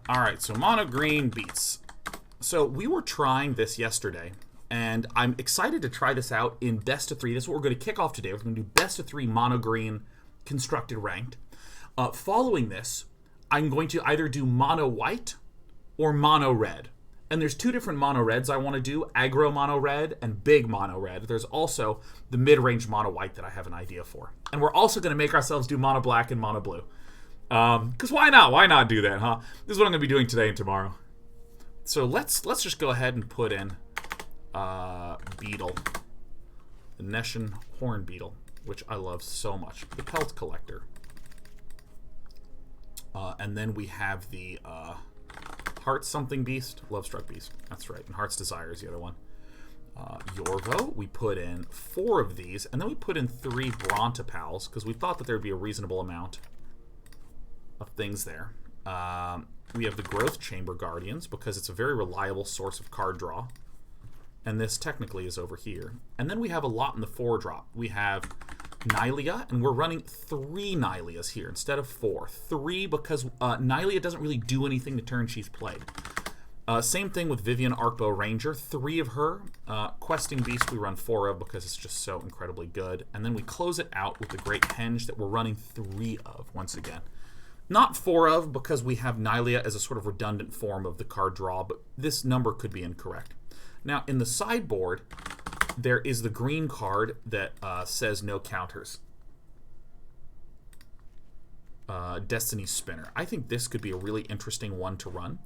Alright, so Monogreen Beats. So we were trying this yesterday, and I'm excited to try this out in best of 3. This is what we're going to kick off today. We're going to do best of 3 Monogreen constructed ranked. Following this, I'm going to either do mono white or mono red. And there's 2 different mono reds I want to do, aggro mono red and big mono red. There's also the mid-range mono white that I have an idea for. And we're also going to make ourselves do mono black and mono blue. Because why not? Why not do that, huh? This is what I'm going to be doing today and tomorrow. So let's just go ahead and put in Beetle. The Nessian Hornbeetle, which I love so much. The Pelt Collector. And then we have the Heart something Beast. Lovestruck Beast. That's right. And Heart's Desire is the other one. Yorvo. We put in 4 of these. And then we put in 3 Brontopals because we thought that there would be a reasonable amount of things there. We have the Growth Chamber Guardians because it's a very reliable source of card draw. And this technically is over here. And then we have a lot in the 4-drop. We have Nylea, and we're running 3 Nyleas here instead of 4. 3 because Nylea doesn't really do anything the turn she's played. Same thing with Vivien Arkbow Ranger. 3 of her. Questing Beast we run 4 of because it's just so incredibly good. And then we close it out with the Great Henge that we're running 3 of once again. Not 4 of because we have Nylea as a sort of redundant form of the card draw, but this number could be incorrect. Now, in the sideboard, there is the green card that says no counters. Destiny Spinner. I think this could be a really interesting one to run.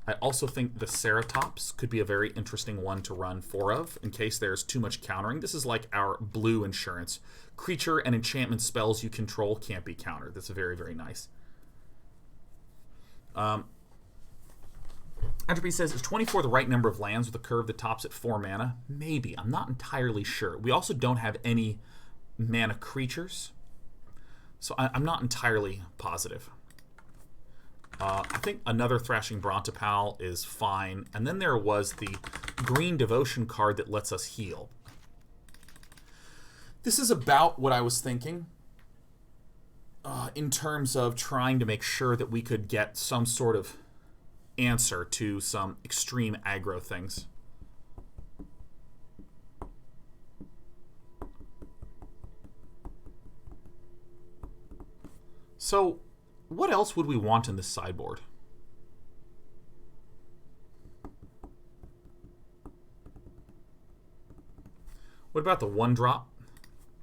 I also think the Ceratops could be a very interesting one to run 4 of in case there's too much countering. This is like our blue insurance. Creature and enchantment spells you control can't be countered. That's very, very nice. Entropy says, is 24 the right number of lands with a curve that tops at 4 mana? Maybe. I'm not entirely sure. We also don't have any mana creatures, so I'm not entirely positive. I think another Thrashing Brontodon is fine. And then there was the green Devotion card that lets us heal. This is about what I was thinking. In terms of trying to make sure that we could get some sort of answer to some extreme aggro things. So, what else would we want in this sideboard? What about the 1-drop?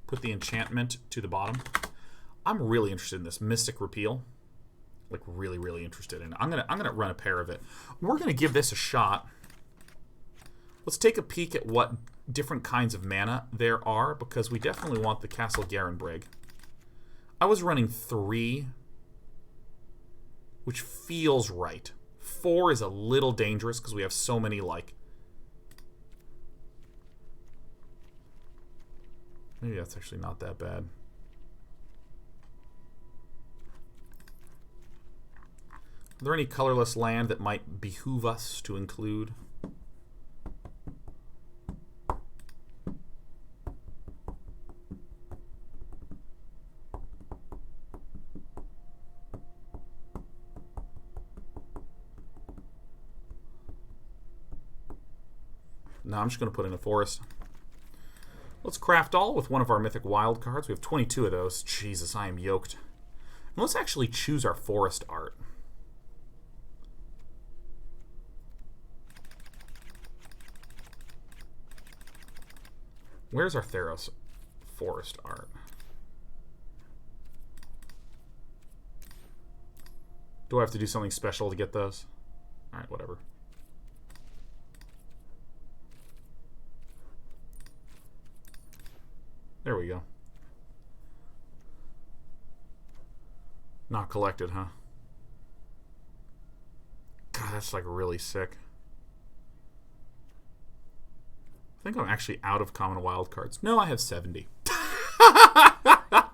Put the enchantment to the bottom. I'm really interested in this Mystic Repeal. Like really, really interested in it. I'm gonna run a pair of it. We're gonna give this a shot. Let's take a peek at what different kinds of mana there are because we definitely want the Castle Garenbrig. I was running 3, which feels right. 4 is a little dangerous because we have so many like. Maybe that's actually not that bad. Are there any colorless land that might behoove us to include? No, I'm just going to put in a forest. Let's craft all with one of our mythic wild cards. We have 22 of those. Jesus, I am yoked. And let's actually choose our forest art. Where's our Theros forest art? Do I have to do something special to get those? Alright, whatever. There we go. Not collected, huh? God, that's like really sick. I think I'm actually out of common wild cards. No, I have 70. All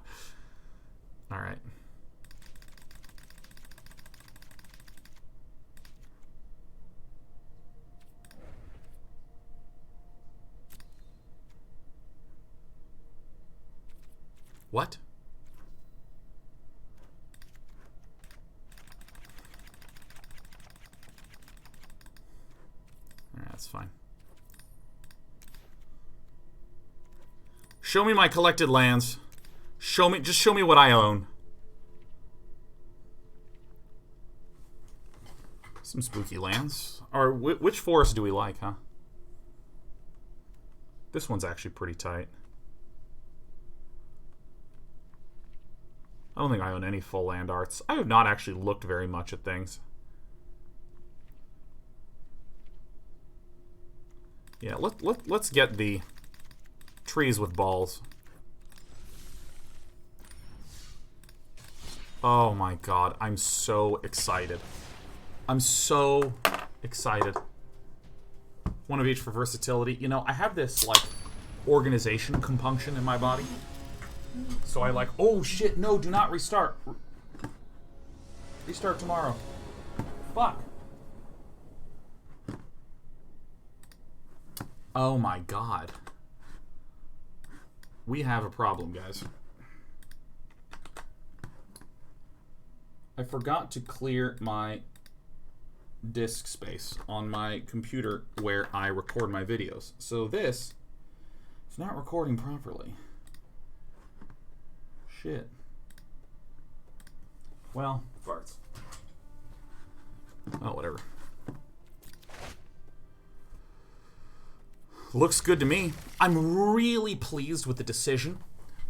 right. What? That's fine. Show me my collected lands. Just show me what I own. Some spooky lands. Or which forest do we like, huh? This one's actually pretty tight. I don't think I own any full land arts. I have not actually looked very much at things. Yeah, let's get the trees with balls. Oh my god, I'm so excited. I'm so excited. One of each for versatility. You know, I have this, like, organization compunction in my body. So I like, oh shit, no, do not restart. Restart tomorrow. Fuck. Oh my god. We have a problem, guys. I forgot to clear my disk space on my computer where I record my videos. So this is not recording properly. Shit. Well, farts. Oh, whatever. Looks good to me. I'm really pleased with the decision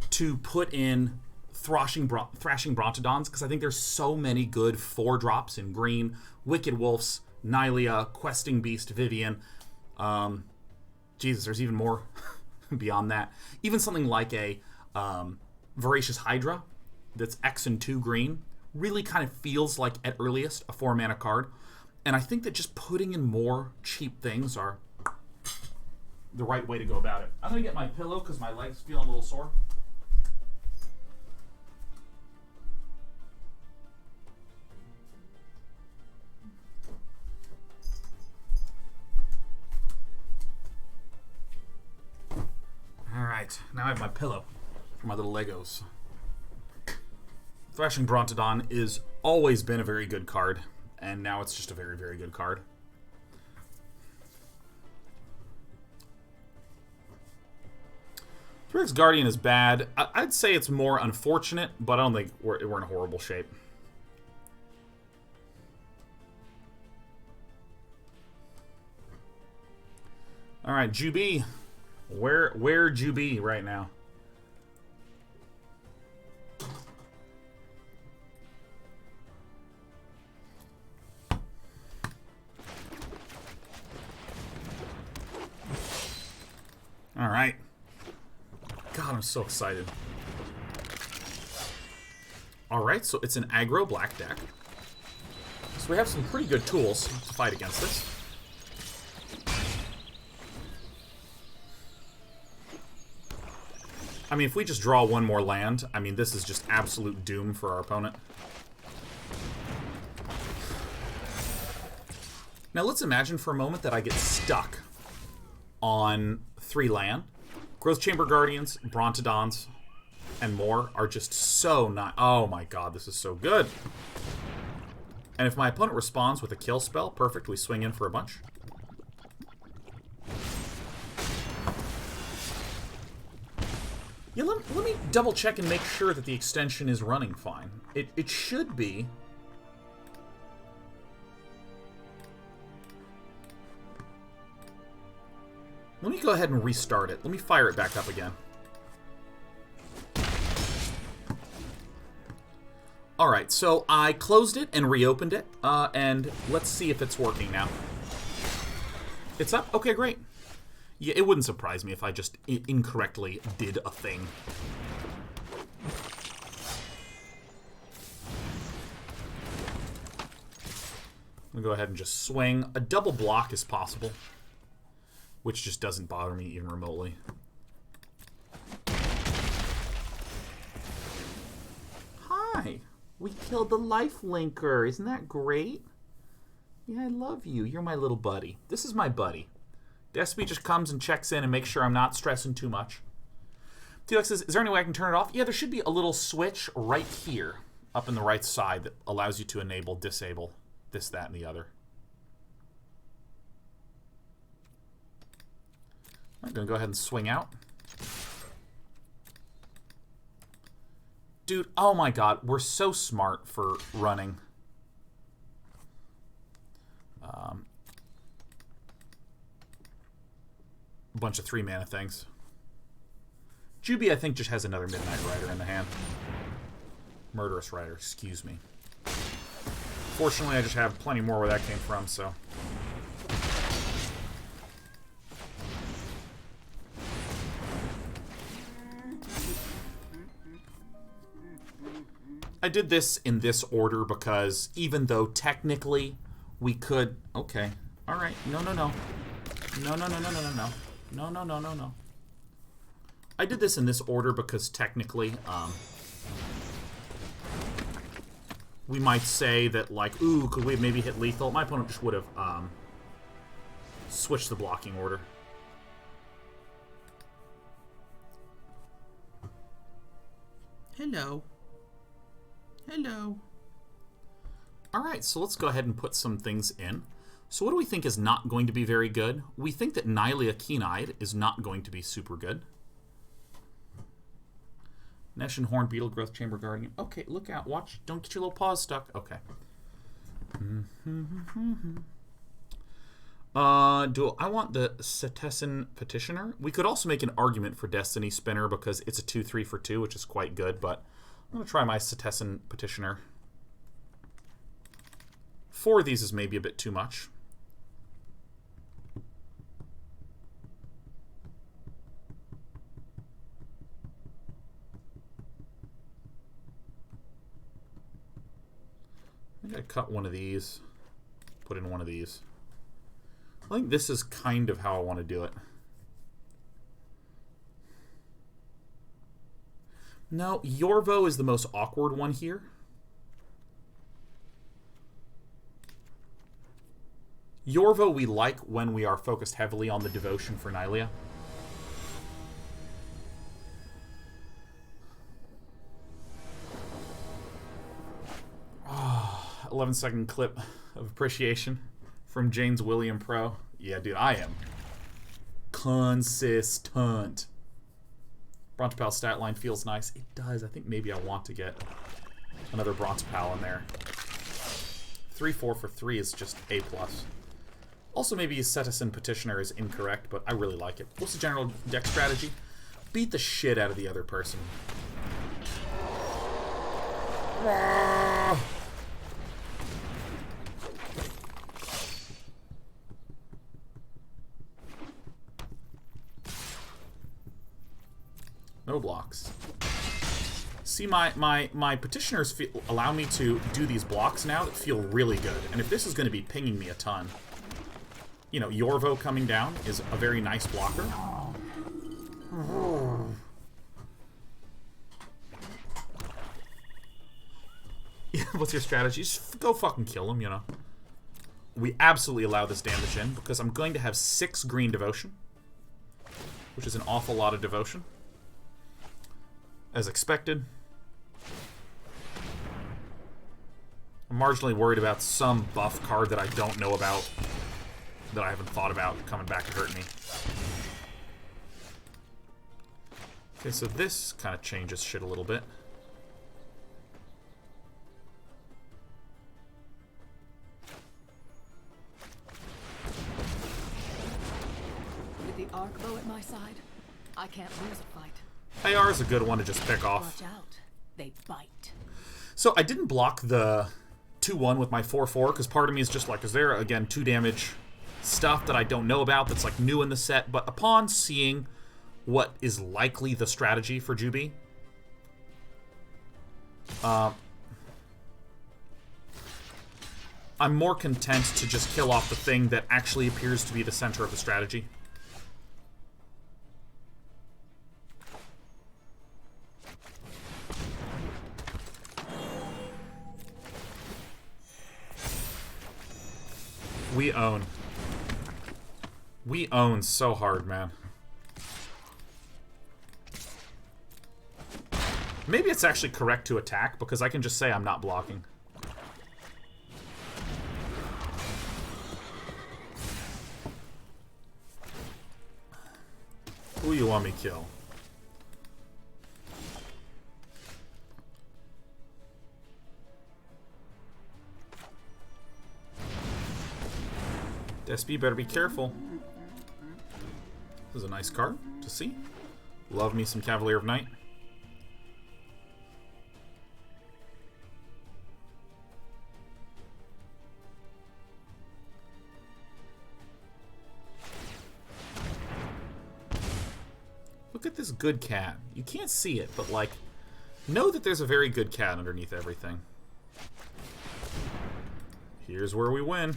to put in Thrashing Brontodons, because I think there's so many good 4-drops in green. Wicked Wolves, Nylea, Questing Beast, Vivien. Jesus, there's even more beyond that. Even something like a Voracious Hydra that's X and 2 green really kind of feels like, at earliest, a 4-mana card. And I think that just putting in more cheap things are the right way to go about it. I'm going to get my pillow because my legs feel a little sore. Alright, now I have my pillow for my little Legos. Thrashing Brontodon has always been a very good card, and now it's just a very, very good card. Threx Guardian is bad. I'd say it's more unfortunate, but I don't think we're in horrible shape. Alright, Juby. Where'd you be right now? Alright. God, I'm so excited. Alright, so it's an aggro black deck. So we have some pretty good tools to fight against this. I mean, if we just draw one more land, I mean, this is just absolute doom for our opponent. Now, let's imagine for a moment that I get stuck on 3 land. Growth Chamber Guardians, Brontodons, and more are just so not... Oh my god, this is so good. And if my opponent responds with a kill spell, perfect, we swing in for a bunch. Yeah, let me double check and make sure that the extension is running fine. It should be. Let me go ahead and restart it. Let me fire it back up again. Alright, so I closed it and reopened it, and let's see if it's working now. It's up? Okay, great. Yeah, it wouldn't surprise me if I just incorrectly did a thing. I'm going to go ahead and just swing. A double block is possible, which just doesn't bother me even remotely. Hi! We killed the life linker. Isn't that great? Yeah, I love you. You're my little buddy. This is my buddy. Despy just comes and checks in and makes sure I'm not stressing too much. T-Lex says, is there any way I can turn it off? Yeah, there should be a little switch right here, up in the right side, that allows you to enable, disable, this, that, and the other. I'm going to go ahead and swing out. Dude, oh my god, we're so smart for running. A bunch of 3-mana things. Juby, I think, just has another Midnight Rider in the hand. Murderous Rider, excuse me. Fortunately, I just have plenty more where that came from, so... I did this in this order because even though technically we could... Okay. Alright. No, no, no. No, no, no, no, no, no, no. No, no, no, no, no. I did this in this order because technically, we might say that, like, ooh, could we have maybe hit lethal? My opponent just would have, switched the blocking order. Hello. Hello. Alright, so let's go ahead and put some things in. So what do we think is not going to be very good? We think that Nylea Keen-Eyed is not going to be super good. Nessian Hornbeetle, Growth Chamber Guardian. Okay, look out. Watch. Don't get your little paws stuck. Okay. Do I want the Setessan Petitioner? We could also make an argument for Destiny Spinner because it's a 2/3 for 2, which is quite good, but I'm going to try my Setessan Petitioner. 4 of these is maybe a bit too much. I'm going to cut one of these, put in one of these. I think this is kind of how I want to do it. No, Yorvo is the most awkward one here. Yorvo we like when we are focused heavily on the devotion for Nylea. Oh, 11-second clip of appreciation from James William Pro. Yeah, dude, I am consistent. Brontodon stat line feels nice. It does. I think maybe I want to get another Brontodon in there. 3/4 for 3 is just A+. Also, maybe Setessan Petitioner is incorrect, but I really like it. What's the general deck strategy? Beat the shit out of the other person. No blocks. See, my petitioners allow me to do these blocks now that feel really good. And if this is going to be pinging me a ton, you know, Yorvo coming down is a very nice blocker. What's your strategy? Just go fucking kill him, you know. We absolutely allow this damage in because I'm going to have 6 green devotion, which is an awful lot of devotion. As expected. I'm marginally worried about some buff card that I don't know about, that I haven't thought about coming back to hurt me. Okay, so this kind of changes shit a little bit. With the Arkbow at my side, I can't lose a fight. AR is a good one to just pick off. Watch out. They bite. So I didn't block the 2/1 with my 4/4 because part of me is just like, is there, again, 2 damage stuff that I don't know about that's like new in the set? But upon seeing what is likely the strategy for Juby, I'm more content to just kill off the thing that actually appears to be the center of the strategy. We own. We own so hard, man. Maybe it's actually correct to attack, because I can just say I'm not blocking. you want me to kill? Despy, better be careful. This is a nice card to see. Love me some Cavalier of Night. Look at this good cat. You can't see it, but like, know that there's a very good cat underneath everything. Here's where we win.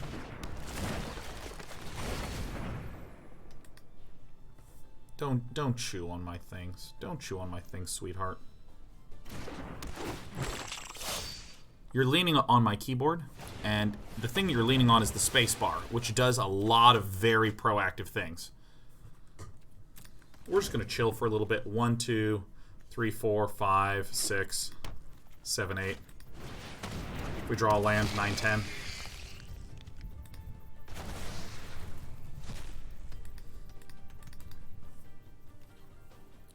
Don't chew on my things. Don't chew on my things, sweetheart. You're leaning on my keyboard, and the thing that you're leaning on is the space bar, which does a lot of very proactive things. We're just gonna chill for a little bit. 1, 2, 3, 4, 5, 6, 7, 8. If we draw a land, 9, 10.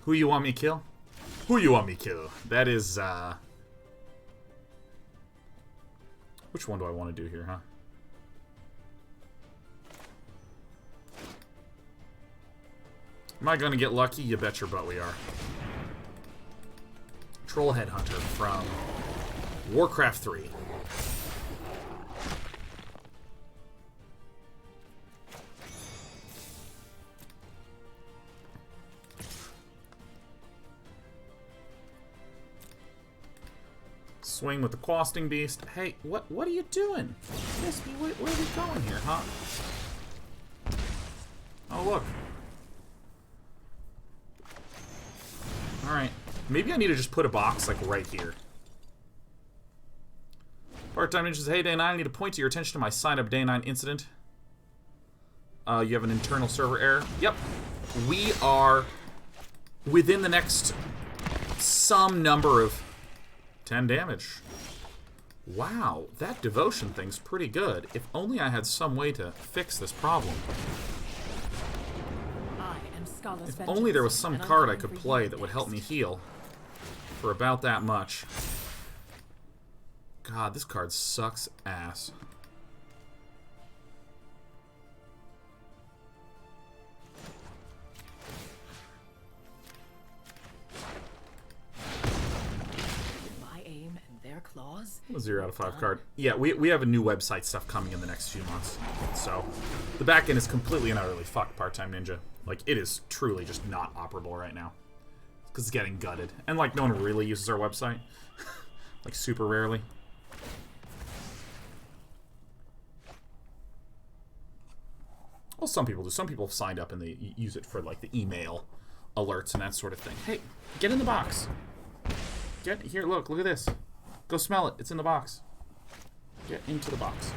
Who you want me to kill? Who you want me to kill? That is, which one do I want to do here, huh? Am I gonna get lucky? You bet your butt we are. Troll Headhunter from Warcraft 3. Swing with the Questing Beast. Hey, what are you doing? Where are we going here, huh? Oh, look. Alright. Maybe I need to just put a box, like, right here. Part-time Ninja says, hey, Day 9, I need to point to your attention to my sign-up Day 9 incident. You have an internal server error. Yep. We are within the next some number of 10 damage. Wow, that devotion thing's pretty good. If only I had some way to fix this problem. If only there was some card I could play that would help me heal for about that much. God, this card sucks ass. Claws? A 0 out of 5 card. Yeah, we have a new website stuff coming in the next few months. So, the back end is completely and utterly fucked, Part-Time Ninja. Like, it is truly just not operable right now. Because it's getting gutted. And, like, no one really uses our website. Like, super rarely. Well, some people do. Some people have signed up and they use it for, like, the email alerts and that sort of thing. Hey, get in the box. Get here, look at this. Go smell it. It's in the box. Get into the box.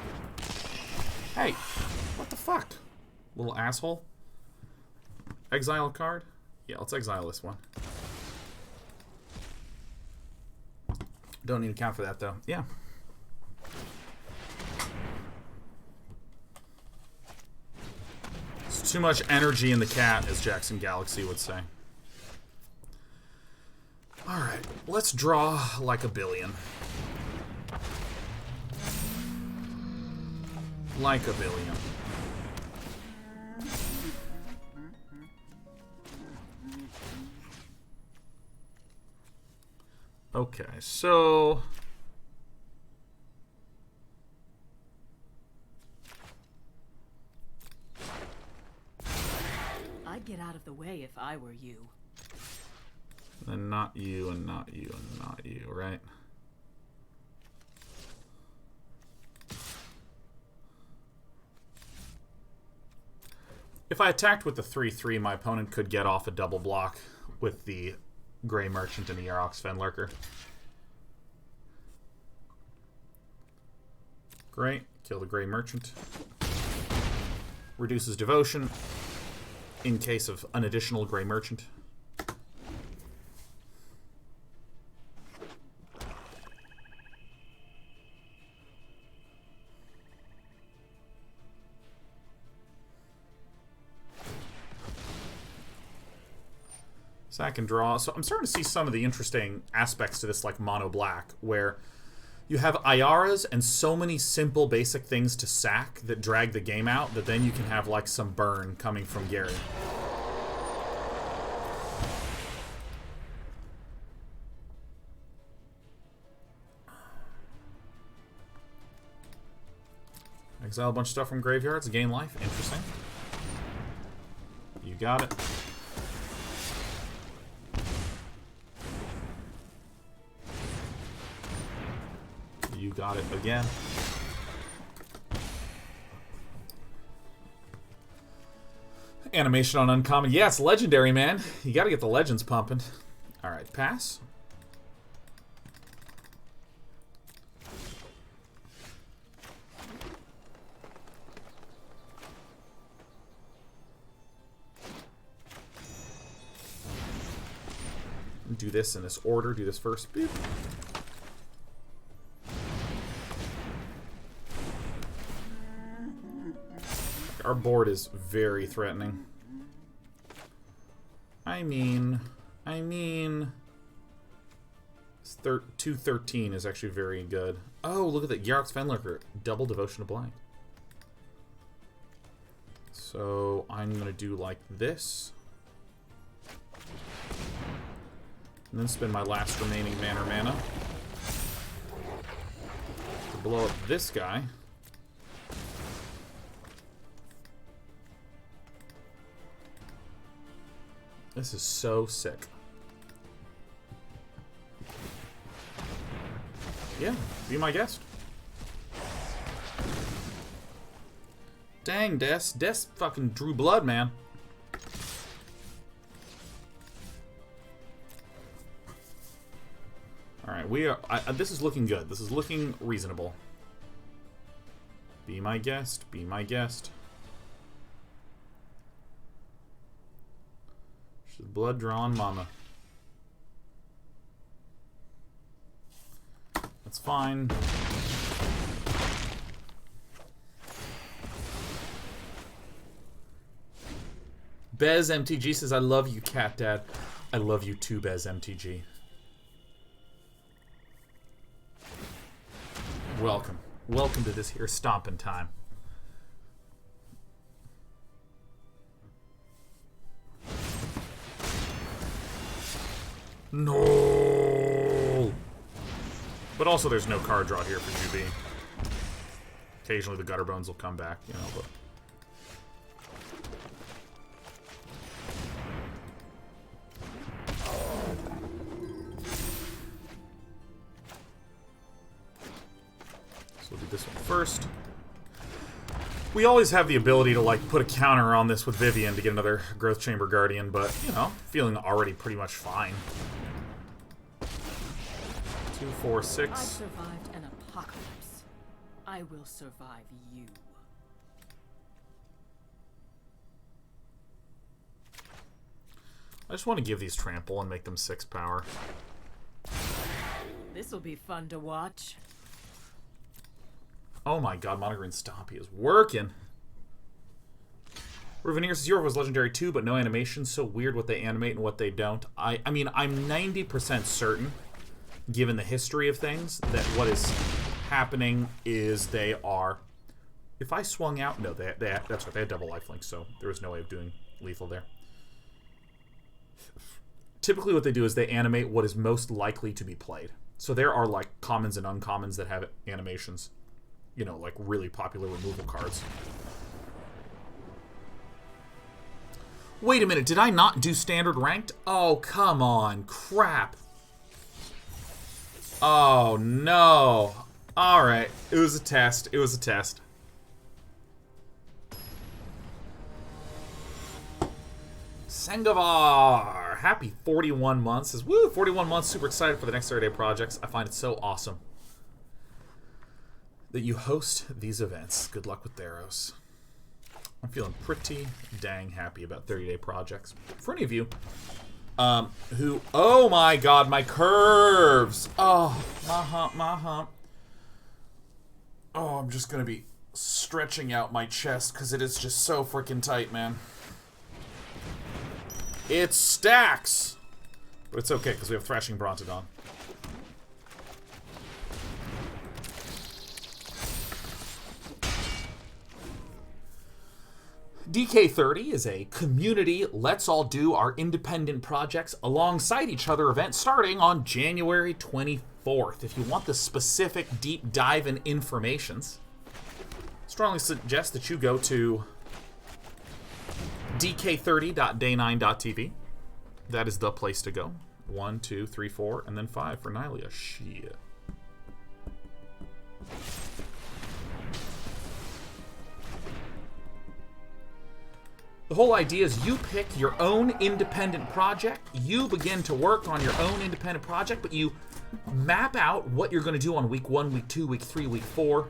Hey, what the fuck? Little asshole. Exile a card? Yeah, let's exile this one. Don't need to count for that, though. Yeah. It's too much energy in the cat, as Jackson Galaxy would say. Alright, let's draw like a billion. Like a billion. Okay, so... I'd get out of the way if I were you. And not you, and not you, and not you, right? If I attacked with the 3/3, my opponent could get off a double block with the Grey Merchant and the Yarok's Fenlurker. Great. Kill the Grey Merchant. Reduces devotion in case of an additional Grey Merchant. Sack and draw. So I'm starting to see some of the interesting aspects to this, like mono black, where you have Ayaras and so many simple basic things to sack that drag the game out that then you can have like some burn coming from Gary. Exile a bunch of stuff from graveyards, gain life. Interesting. You got it. You got it again. Animation on uncommon. Yeah, it's legendary, man. You gotta get the legends pumping. Alright, pass. Do this in this order. Do this first. Beep. Our board is very threatening. I mean, 213 is actually very good. Oh, look at that. Yarok's Fenlurker. Double Devotion to Blank. So, I'm going to do like this. And then spend my last remaining mana to blow up this guy. This is so sick. Yeah, be my guest. Dang, Des fucking drew blood, man. Alright, we are... this is looking good. This is looking reasonable. Be my guest. Be my guest. She's blood-drawn mama. That's fine. Bez MTG says, I love you, Cat Dad. I love you too, Bez MTG. Welcome. Welcome to this here stomping time. No! But also there's no card draw here for GB. Occasionally the Gutter Bones will come back, you know, but... We'll do this one first. We always have the ability to, like, put a counter on this with Vivien to get another Growth Chamber Guardian, but, you know, feeling already pretty much fine. 2, 4, 6. I survived an apocalypse. I will survive you. I just want to give these trample and make them 6 power. This'll be fun to watch. Oh my god, Monogreen Stompy is working. Ruveneer says Yorvo was legendary too, but no animation. So weird what they animate and what they don't. I mean, I'm 90% certain, given the history of things, that what is happening is they are... If I swung out... No, that's right. They had double lifelink, so there was no way of doing lethal there. Typically what they do is they animate what is most likely to be played. So there are, like, commons and uncommons that have animations. You know, like really popular removal cards. Wait a minute, did I not do standard ranked? Oh, come on, crap. Oh, no. Alright, it was a test, it was a test. Sengavar, happy 41 months. Says, woo, 41 months, super excited for the next 30-day projects. I find it so awesome that you host these events. Good luck with Theros. I'm feeling pretty dang happy about 30-day projects. For any of you who... Oh my god, my curves! Oh, my hump, my hump. Oh, I'm just going to be stretching out my chest because it is just so freaking tight, man. It stacks! But it's okay, because we have Thrashing Brontodon. DK30 is a community let's all do our independent projects alongside each other event starting on January 24th. If you want the specific deep dive and informations, strongly suggest that you go to dk30.day9.tv. That is the place to go. 1, 2, 3, 4, and then 5 for Nylea. Shit. The whole idea is you pick your own independent project, you begin to work on your own independent project, but you map out what you're going to do on week 1, week 2, week 3, week 4.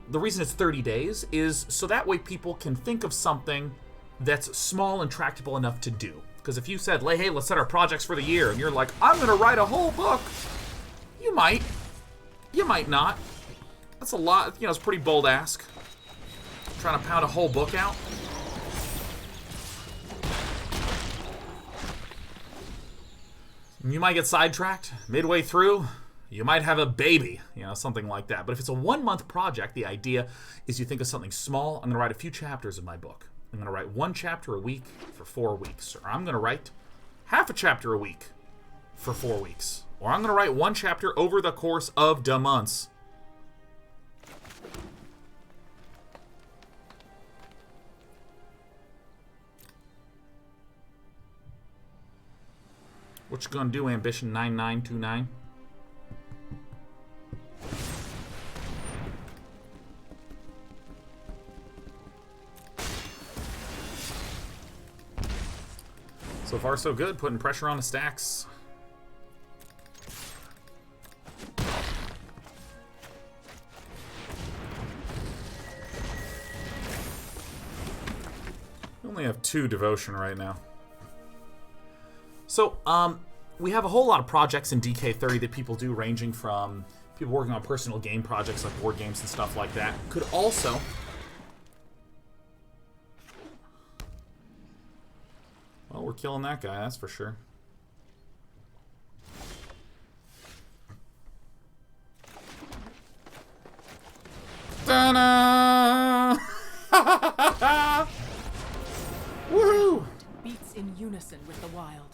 The reason it's 30 days is so that way people can think of something that's small and tractable enough to do. Because if you said, hey, let's set our projects for the year, and you're like, I'm going to write a whole book, you might. You might not. That's a lot, it's a pretty bold ask. Trying to pound a whole book out. You might get sidetracked midway through. You might have a baby, something like that. But if it's a 1-month project, the idea is you think of something small. I'm going to write a few chapters of my book. I'm going to write 1 chapter a week for 4 weeks. Or I'm going to write half a chapter a week for 4 weeks. Or I'm going to write 1 chapter over the course of the months. What you gonna do, Ambition 9929? So far, so good. Putting pressure on the stacks. We only have 2 devotion right now. So, we have a whole lot of projects in DK30 that people do, ranging from people working on personal game projects like board games and stuff like that. Could also... Well, we're killing that guy, that's for sure. Ta-da! Woohoo! Beats in unison with the wild.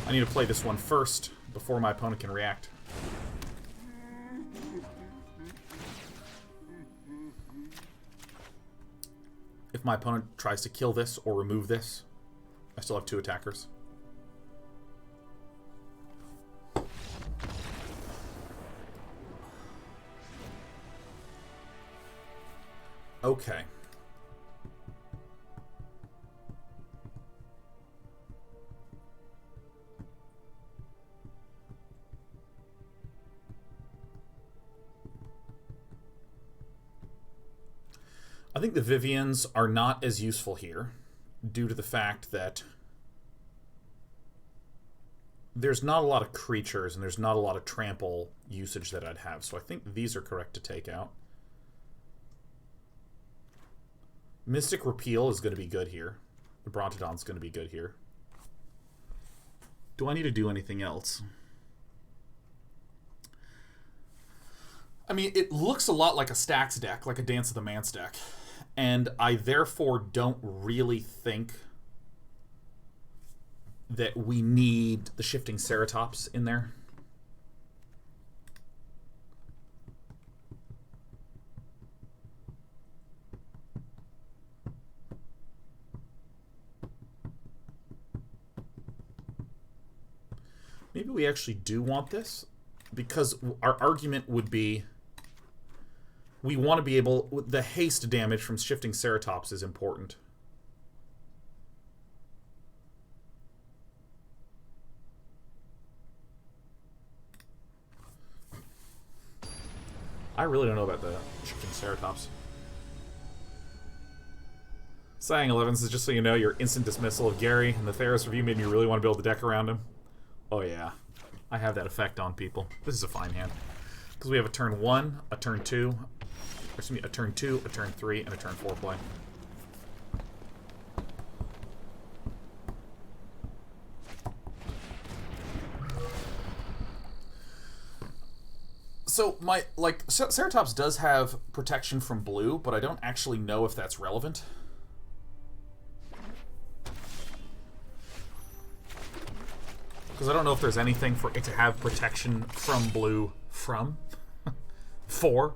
I need to play this one first before my opponent can react. If my opponent tries to kill this or remove this, I still have 2 attackers. Okay. I think the Viviens are not as useful here due to the fact that there's not a lot of creatures and there's not a lot of trample usage that I'd have. So I think these are correct to take out. Mystic Repeal is going to be good here. The Brontodon's going to be good here. Do I need to do anything else? I mean, it looks a lot like a stacks deck, like a Dance of the Manse deck. And I therefore don't really think that we need the Shifting Ceratops in there. Maybe we actually do want this, because our argument would be we want to be able... The haste damage from Shifting Ceratops is important. I really don't know about the Shifting Ceratops. Sighing 11 says, just so you know, your instant dismissal of Gary and the Theros review made me really want to build a deck around him. Oh yeah, I have that effect on people. This is a fine hand. Because we have a turn 1, a turn 2, excuse me, a turn 2, a turn 3, and a turn 4 play. So my Ceratops does have protection from blue, but I don't actually know if that's relevant. Because I don't know if there's anything for it to have protection from blue from. For.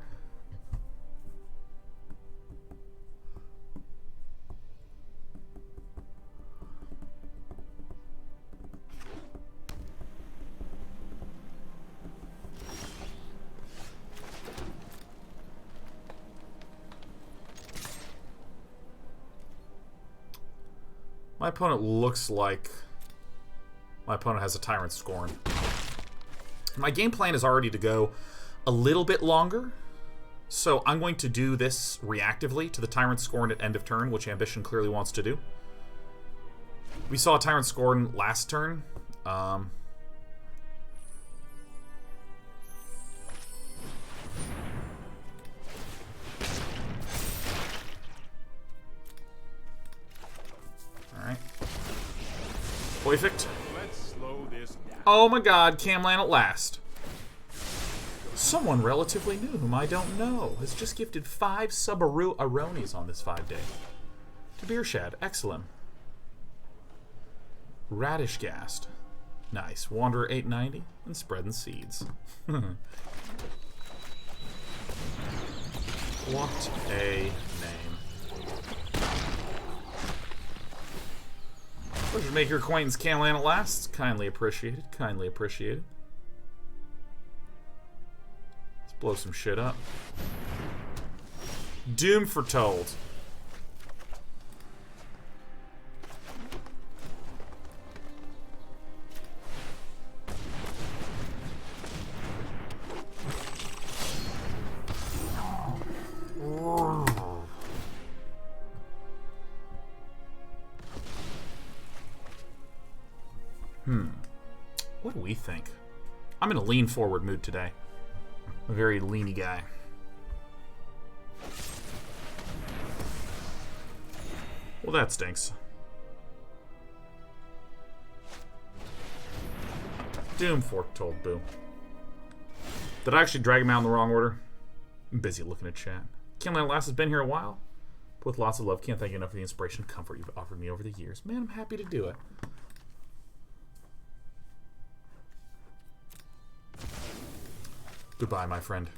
My opponent looks like my opponent has a Tyrant Scorn. My game plan is already to go a little bit longer, so I'm going to do this reactively to the Tyrant Scorn at end of turn, which Ambition clearly wants to do. We saw a Tyrant Scorn last turn. Alright. Perfect. Oh my god, Camlan at last. Someone relatively new whom I don't know has just gifted 5 Subaru Aronis on this 5-day. To Beershad, excellent. Radish Gast. Nice. Wanderer 890 and spreading seeds. What a name. Pleasure to make your acquaintance, Camlan, at last. Kindly appreciated. Kindly appreciated. Let's blow some shit up. Doom foretold. What do we think? I'm in a lean forward mood today. I'm a very leany guy. Well, that stinks. Doom foretold, boo. Did I actually drag him out in the wrong order? I'm busy looking at chat. Camlan Lass has been here a while. But with lots of love, can't thank you enough for the inspiration and comfort you've offered me over the years. Man, I'm happy to do it. Goodbye, my friend.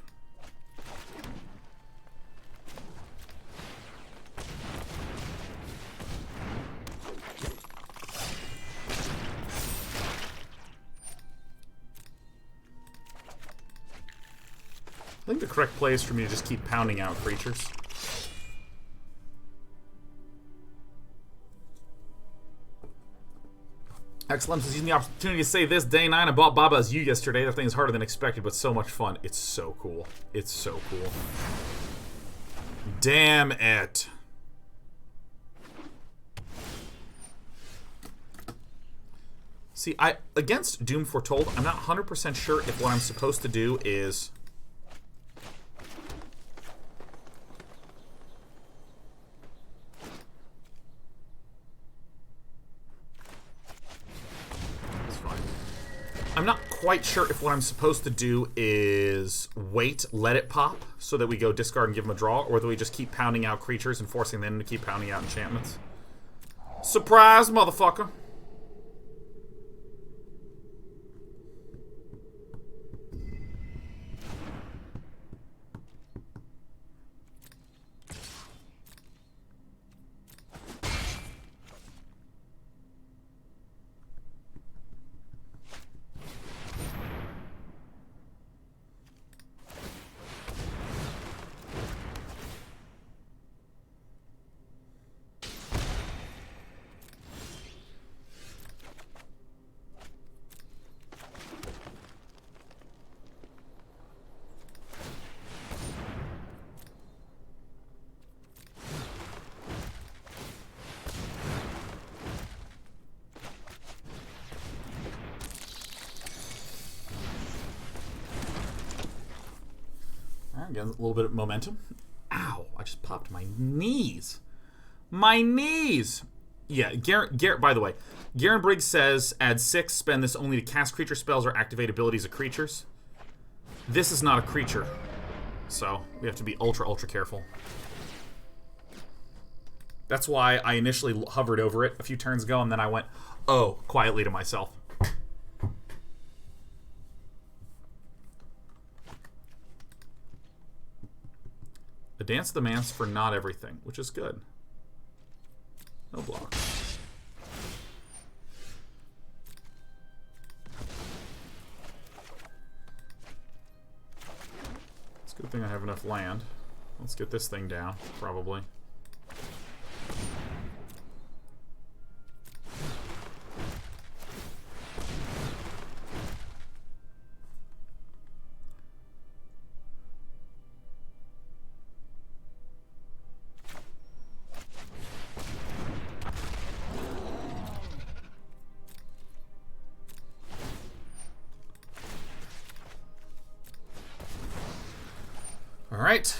I think the correct play is for me to just keep pounding out creatures. Excellent. Is using the opportunity to say this. Day 9, I bought Baba as you yesterday. That thing is harder than expected, but so much fun. It's so cool. It's so cool. Damn it. See, against Doom Foretold, I'm not 100% sure if what I'm supposed to do is... I'm not quite sure if what I'm supposed to do is wait, let it pop, so that we go discard and give them a draw, or whether we just keep pounding out creatures and forcing them to keep pounding out enchantments. Surprise, motherfucker! Again, a little bit of momentum. Ow! I just popped my knees. My knees! Yeah, by the way, Garenbrig says, add 6, spend this only to cast creature spells or activate abilities of creatures. This is not a creature, so we have to be ultra, ultra careful. That's why I initially hovered over it a few turns ago, and then I went, oh, quietly to myself. A Dance of the Manse for not everything, which is good. No block. It's a good thing I have enough land. Let's get this thing down, probably. Alright.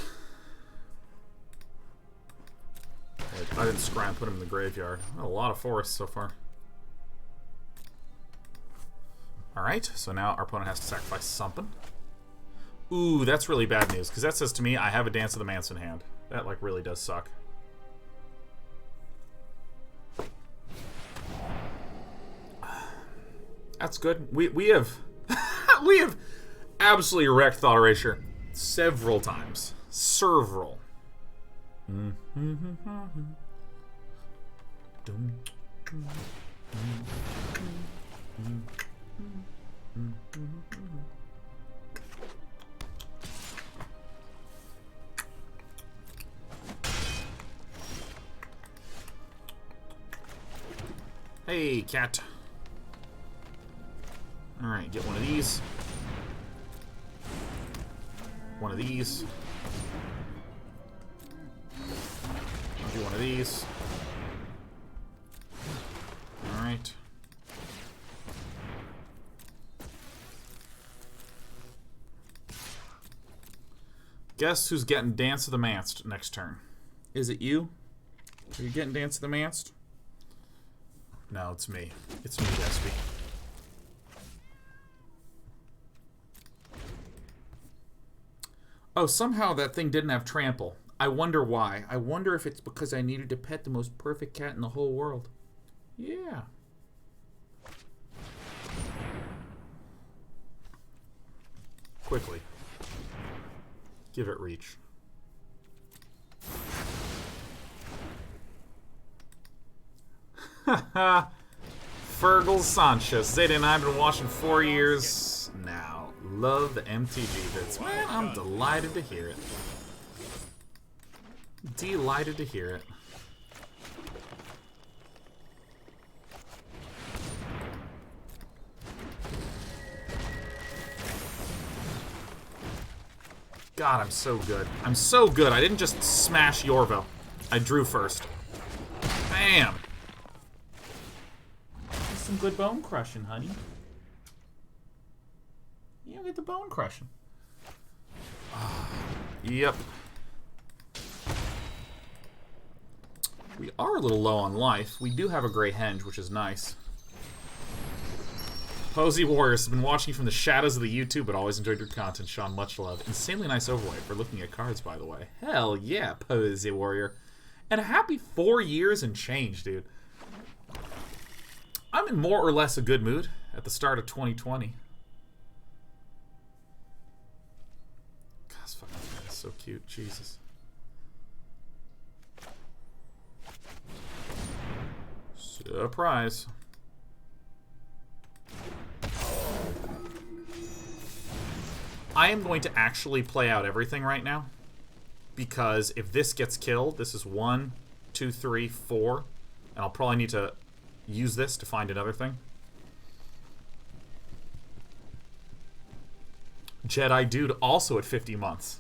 I didn't scry and put him in the graveyard. A lot of forests so far. Alright, so now our opponent has to sacrifice something. Ooh, that's really bad news, because that says to me I have a Dance of the Manse in hand. That, like, really does suck. That's good. We have... we have absolutely wrecked Thought Erasure several times. Several. Hey, cat. Alright, get one of these. One of these. I'll do one of these. Alright. Guess who's getting Dance of the Manse next turn? Is it you? Are you getting Dance of the Manse? No, it's me. It's me, Despy. Oh, somehow that thing didn't have trample. I wonder why. I wonder if it's because I needed to pet the most perfect cat in the whole world. Yeah. Quickly. Give it reach. Haha. Fergal Sanchez. Zeta and I have been watching 4 years now. Love the MTG bits. Man, I'm delighted to hear it. Delighted to hear it. God, I'm so good. I'm so good. I didn't just smash Yorvo. I drew first. Bam! That's some good bone crushing, honey. You don't get the bone crushing. Yep. We are a little low on life. We do have a Great Henge, which is nice. Posey Warriors has been watching you from the shadows of the YouTube, but always enjoyed your content, Sean. Much love. Insanely nice overlay for looking at cards, by the way. Hell yeah, Posey Warrior. And a happy 4 years and change, dude. I'm in more or less a good mood at the start of 2020. God, this fucking guy is so cute. Jesus. Surprise. I am going to actually play out everything right now, because if this gets killed, this is 1, 2, 3, 4, and I'll probably need to use this to find another thing. Jedi Dude also at 50 months.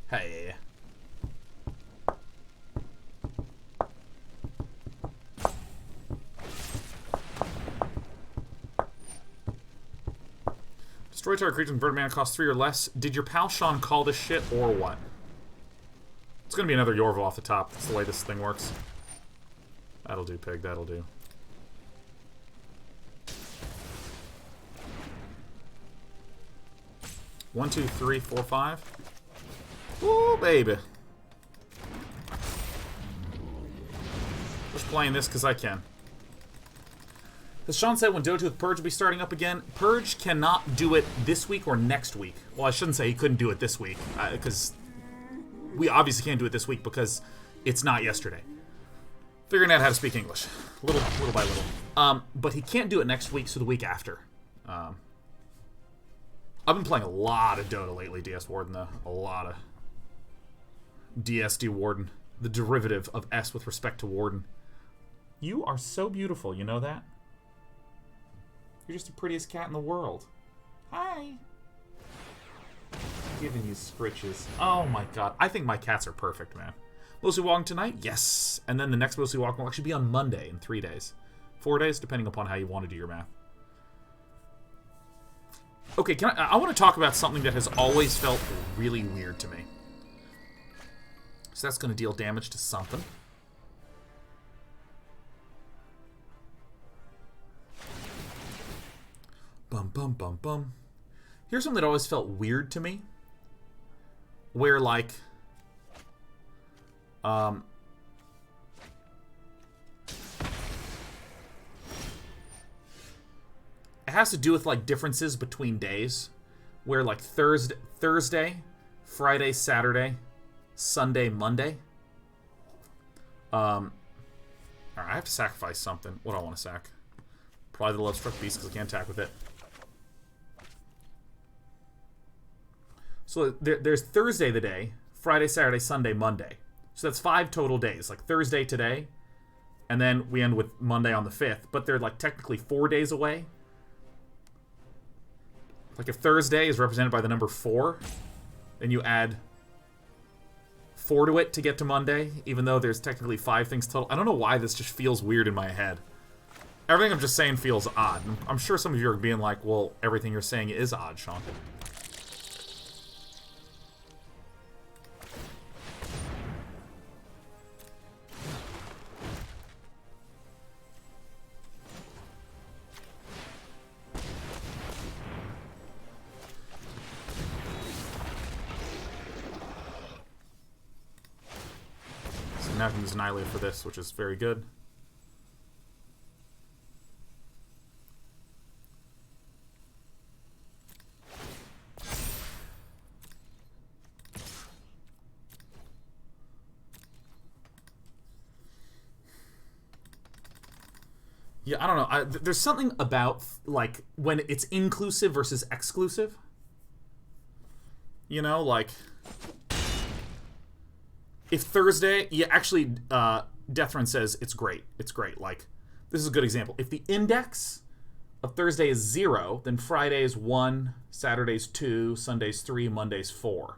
Hey. Destroy target creature and bird mana costs 3 or less. Did your pal Sean call this shit or what? It's gonna be another Yorvo off the top. That's the way this thing works. That'll do, pig. That'll do. 1, 2, 3, 4, 5. Ooh, baby. Just playing this because I can. As Sean said, when Dota with Purge will be starting up again, Purge cannot do it this week or next week. Well, I shouldn't say he couldn't do it this week, because we obviously can't do it this week because it's not yesterday. Figuring out how to speak English, little by little. But he can't do it next week, so the week after. I've been playing a lot of Dota lately, DS Warden, though. A lot of DSD Warden, the derivative of S with respect to Warden. You are so beautiful, you know that? You're just the prettiest cat in the world. Hi. Giving you scritches. Oh my god. I think my cats are perfect, man. Mostly walking tonight? Yes. And then the next mostly walking will actually be on Monday in 3 days. 4 days, depending upon how you want to do your math. Okay, I want to talk about something that has always felt really weird to me. So that's going to deal damage to something. Bum, bum, bum, bum. Here's something that always felt weird to me. Where, like... it has to do with, like, differences between days. Where, like, Thursday, Friday, Saturday, Sunday, Monday. Alright, I have to sacrifice something. What do I want to sack? Probably the Lovestruck Beast, because I can't attack with it. So there's Thursday the day, Friday, Saturday, Sunday, Monday. So that's 5 total days. Like Thursday today, and then we end with Monday on the 5th. But they're like technically 4 days away. Like if Thursday is represented by the number 4, then you add 4 to it to get to Monday, even though there's technically 5 things total. I don't know why this just feels weird in my head. Everything I'm just saying feels odd. I'm sure some of you are being like, well, everything you're saying is odd, Sean. So now I can use Nylea for this, which is very good. Yeah, I don't know. There's something about, like, when it's inclusive versus exclusive. You know, like... If Thursday... Yeah, actually, Deathrun says it's great. It's great. Like, this is a good example. If the index of Thursday is 0, then Friday is 1, Saturday's 2, Sunday's 3, Monday's 4.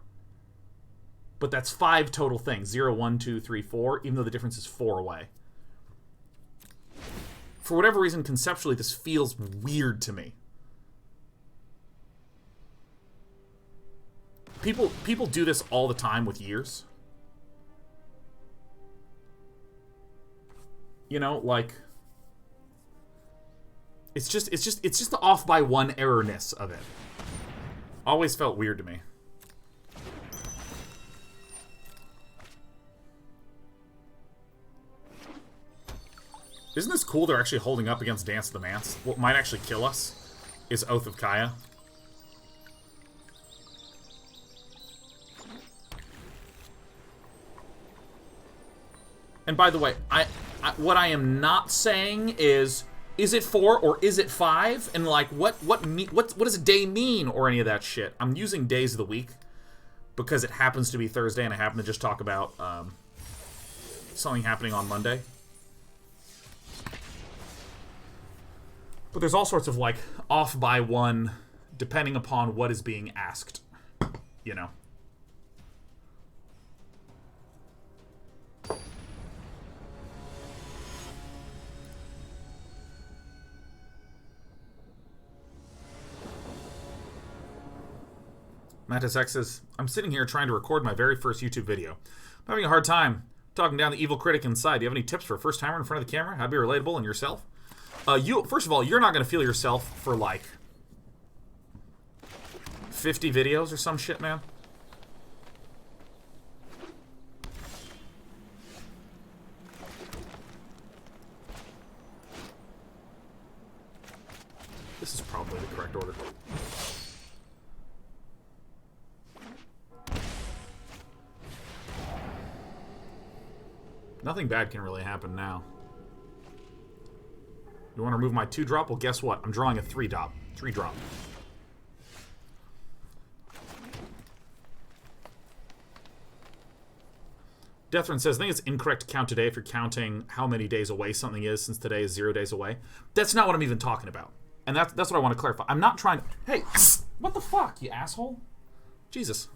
But that's 5 total things. 0, 1, 2, 3, 4, even though the difference is 4 away. For whatever reason, conceptually, this feels weird to me. People do this all the time with years. You know, like it's just the off by 1 error-ness of it. Always felt weird to me. Isn't this cool they're actually holding up against Dance of the Mance? What might actually kill us is Oath of Kaya. And by the way, what I am not saying is it 4 or is it 5? And like, what does a day mean or any of that shit? I'm using days of the week because it happens to be Thursday and I happen to just talk about something happening on Monday. But there's all sorts of, like, off by 1, depending upon what is being asked. You know? Mattis X says, I'm sitting here trying to record my very first YouTube video. I'm having a hard time talking down the evil critic inside. Do you have any tips for a first-timer in front of the camera? How to be relatable and yourself? First of all, you're not going to feel yourself for, like, 50 videos or some shit, man. This is probably the correct order. Nothing bad can really happen now. You want to remove my 2-drop? Well, guess what? I'm drawing a 3-drop. 3-drop. Deathrun says, I think it's incorrect to count today if you're counting how many days away something is, since today is 0 days away. That's not what I'm even talking about. And that's what I want to clarify. I'm not trying to... Hey, what the fuck, you asshole? Jesus.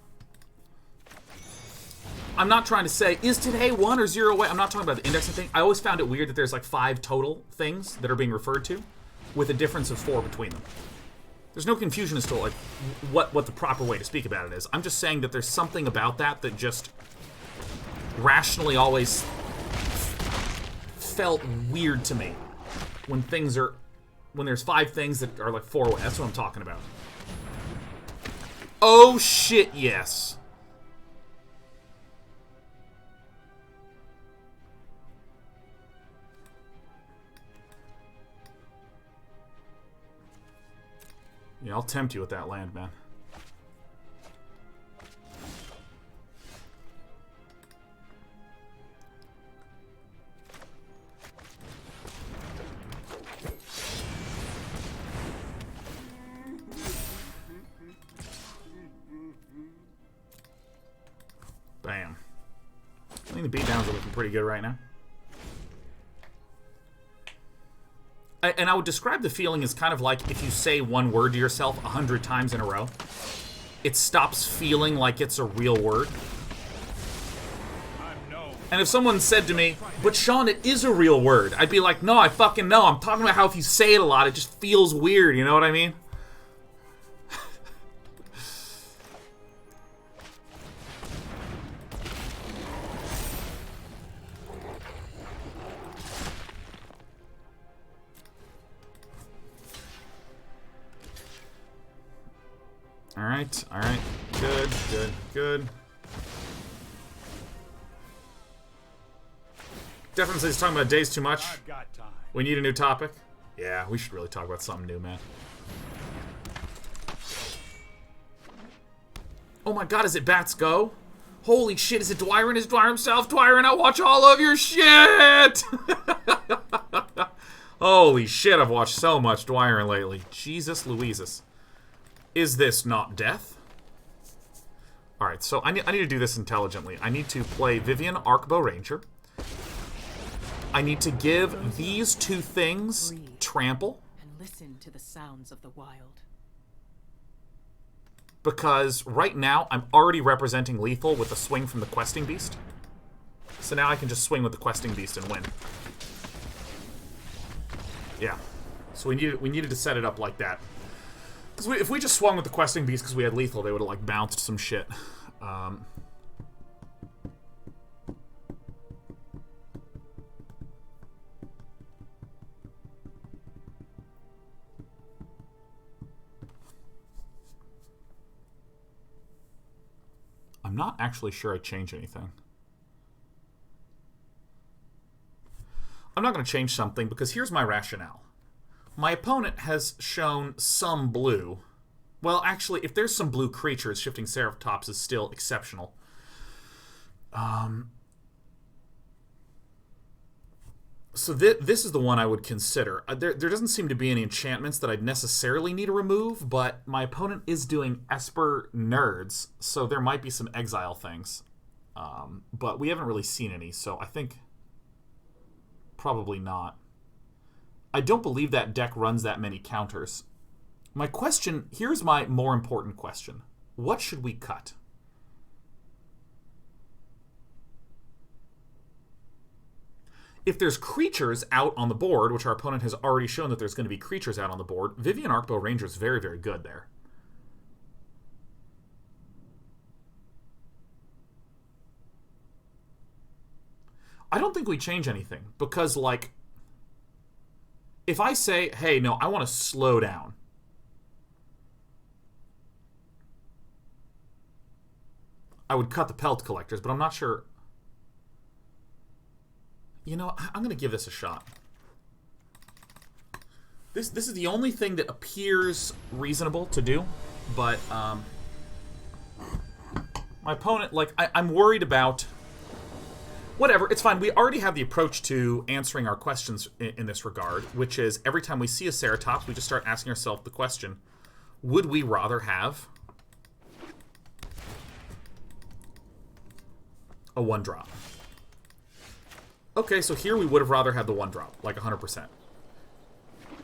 I'm not trying to say, is today 1 or 0 away? I'm not talking about the indexing thing. I always found it weird that there's like 5 total things that are being referred to with a difference of 4 between them. There's no confusion as to like what the proper way to speak about it is. I'm just saying that there's something about that that just rationally always felt weird to me when things are... When there's 5 things that are like 4 away. That's what I'm talking about. Oh shit, yes. Yeah, I'll tempt you with that land, man. Bam. I think the beatdowns are looking pretty good right now. And I would describe the feeling as kind of like if you say one word to yourself 100 times in a row, it stops feeling like it's a real word. And if someone said to me, but Sean, it is a real word, I'd be like, no, I fucking know. I'm talking about how if you say it a lot, it just feels weird, you know what I mean? Alright. Good. Definitely says he's talking about days too much. We need a new topic. Yeah, we should really talk about something new, man. Oh my god, is it Bats Go? Holy shit, is it Dwyron? Is Dwyron himself? Dwyron, I watch all of your shit! Holy shit, I've watched so much Dwyron lately. Jesus Louises. Is this not death? Alright, so I need to do this intelligently. I need to play Vivien, Arkbow, Ranger. I need to give these 2 things trample. And listen to the sounds of the wild. Because right now, I'm already representing lethal with a swing from the Questing Beast. So now I can just swing with the Questing Beast and win. Yeah. So we needed to set it up like that. Because if we just swung with the Questing Beast because we had lethal, they would have, like, bounced some shit. I'm not actually sure I changed anything. I'm not going to change something because here's my rationale. My opponent has shown some blue. Well, actually, if there's some blue creatures, Shifting Ceratops is still exceptional. So this is the one I would consider. There doesn't seem to be any enchantments that I'd necessarily need to remove, but my opponent is doing Esper Nerds, so there might be some exile things. But we haven't really seen any, so I think probably not. I don't believe that deck runs that many counters. My question, here's my more important question. What should we cut? If there's creatures out on the board, which our opponent has already shown that there's going to be creatures out on the board, Vivien, Arkbow, Ranger is very, very good there. I don't think we change anything, because, like, if I say, hey, no, I want to slow down, I would cut the Pelt Collectors, but I'm not sure. You know, I'm going to give this a shot. This is the only thing that appears reasonable to do, but my opponent, like, I'm worried about... Whatever, it's fine. We already have the approach to answering our questions in this regard, which is every time we see a Ceratops, we just start asking ourselves the question, would we rather have a 1-drop? Okay, so here we would have rather had the 1-drop, like 100%.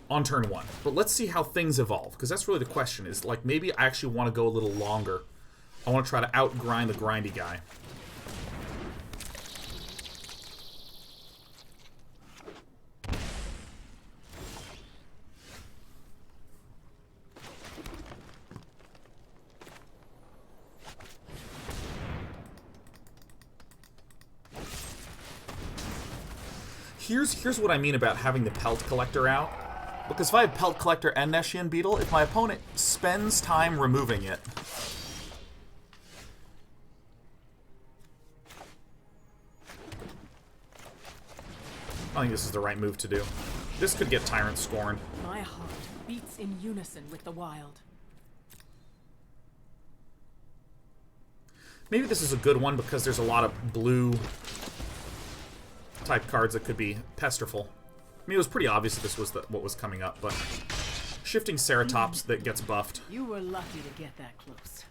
On turn 1. But let's see how things evolve, because that's really the question, is like maybe I actually want to go a little longer. I want to try to outgrind the grindy guy. Here's what I mean about having the Pelt Collector out. Because if I have Pelt Collector and Nessian Beetle, if my opponent spends time removing it... I think this is the right move to do. This could get Tyrant scorned. My heart beats in unison with the wild. Maybe this is a good one because there's a lot of blue type cards that could be pesterful. I mean, it was pretty obvious that this was what was coming up, but Shifting Ceratops that gets buffed. You were lucky to get that close.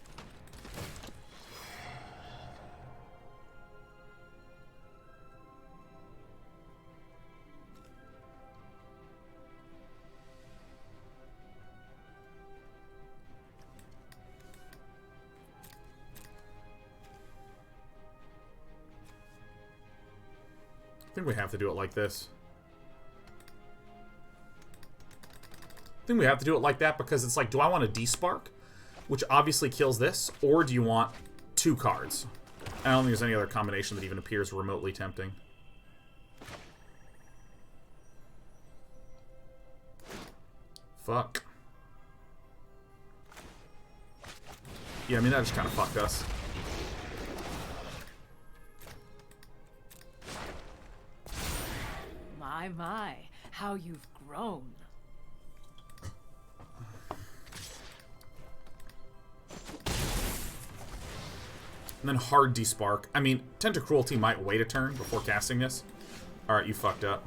I think we have to do it like this. I think we have to do it like that because it's like, do I want a D-Spark, which obviously kills this, or do you want 2 cards? I don't think there's any other combination that even appears remotely tempting. Fuck. Yeah, I mean, that just kind of fucked us. My, how you've grown. And then hard D-Spark. I mean, Tentacruelty might wait a turn before casting this. Alright, you fucked up.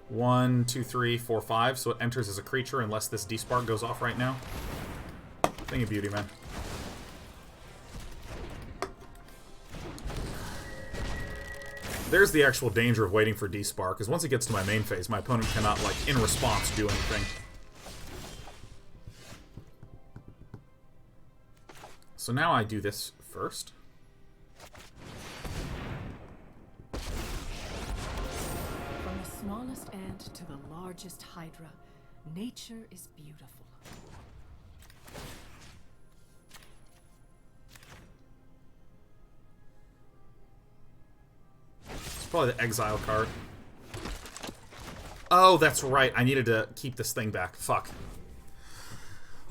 One, two, three, four, five. So it enters as a creature unless this D-Spark goes off right now. Thing of beauty, man. There's the actual danger of waiting for D-Spark, because once it gets to my main phase, my opponent cannot, like, in response, do anything. So now I do this first. From the smallest ant to the largest hydra, nature is beautiful. Probably the exile card. Oh, that's right. I needed to keep this thing back. Fuck.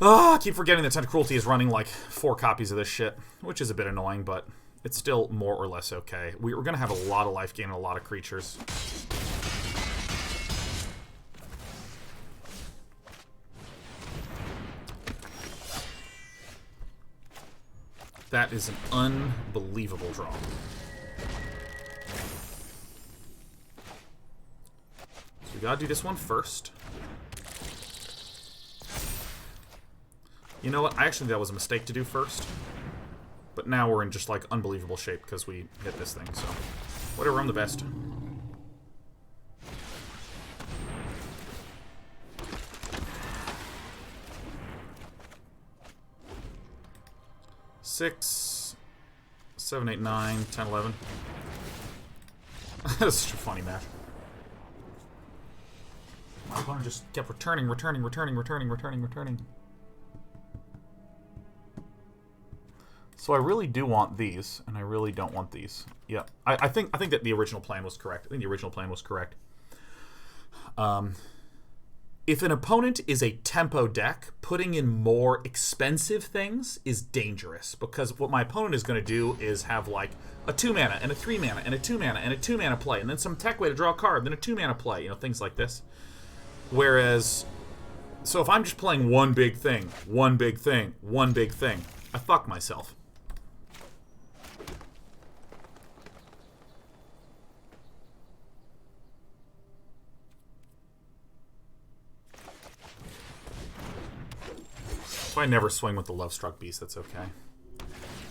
Ah, I keep forgetting that Tentacruelty is running like 4 copies of this shit, which is a bit annoying, but it's still more or less okay. We're going to have a lot of life gain and a lot of creatures. That is an unbelievable draw. We gotta do this one first. You know what? I actually think that was a mistake to do first. But now we're in just like unbelievable shape because we hit this thing, so whatever, I'm the best. Six, 7, 8, 9, 10, 11. That's such a funny match. My opponent just kept returning. So I really do want these, and I really don't want these. Yeah, I think that the original plan was correct. I think the original plan was correct. If an opponent is a tempo deck, putting in more expensive things is dangerous, because what my opponent is going to do is have like a 2-mana and a 3-mana and a 2-mana and a 2-mana play, and then some tech way to draw a card, then a 2-mana play, you know, things like this. Whereas, so if I'm just playing one big thing, one big thing, one big thing, I fuck myself. If I never swing with the Lovestruck Beast, that's okay.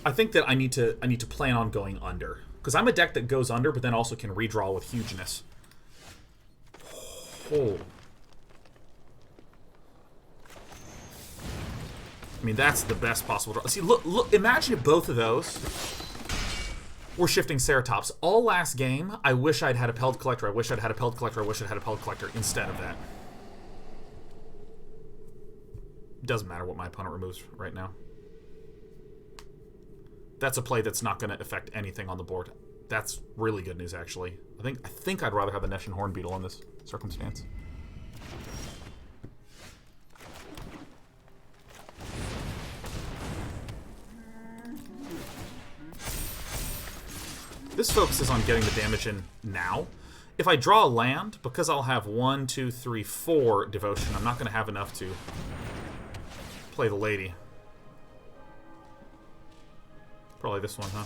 I think that I need to plan on going under, because I'm a deck that goes under, but then also can redraw with hugeness. Oh. I mean, that's the best possible draw. See, look, imagine if both of those were Shifting Ceratops. All last game, I wish I'd had a Pelt Collector, I wish I'd had a Pelt Collector, I wish I'd had a Pelt Collector instead of that. Doesn't matter what my opponent removes right now. That's a play that's not going to affect anything on the board. That's really good news, actually. I think I'd rather have the Nessian Hornbeetle in this circumstance. This focuses on getting the damage in now. If I draw a land, because I'll have 1, 2, 3, 4 devotion, I'm not going to have enough to play the lady. Probably this one, huh?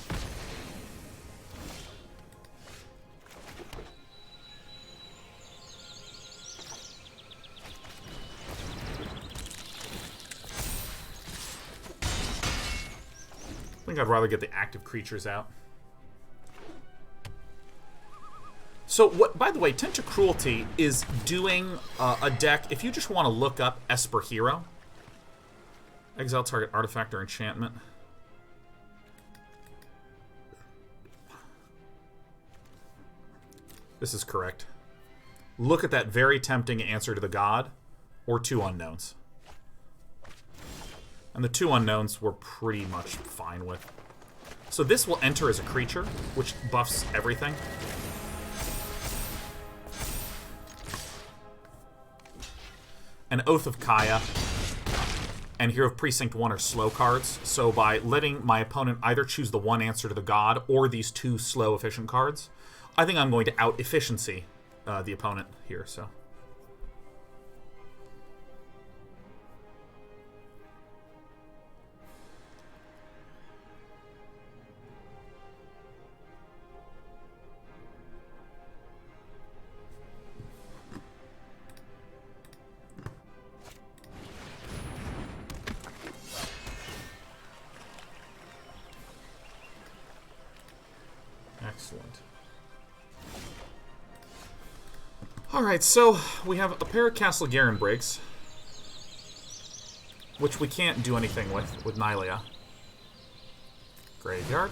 I think I'd rather get the active creatures out. So, what? By the way, Tint to Cruelty is doing a deck. If you just want to look up Esper Hero, exile target artifact or enchantment. This is correct. Look at that very tempting answer to the god, or 2 unknowns. And the 2 unknowns we're pretty much fine with. So this will enter as a creature, which buffs everything. An Oath of Kaya and Hero of Precinct 1 are slow cards, so by letting my opponent either choose the 1 answer to the god or these 2 slow efficient cards, I think I'm going to out-efficiency the opponent here, so. Excellent. Alright, so we have a pair of Castle Garenbrigs, which we can't do anything with Nylea. Graveyard.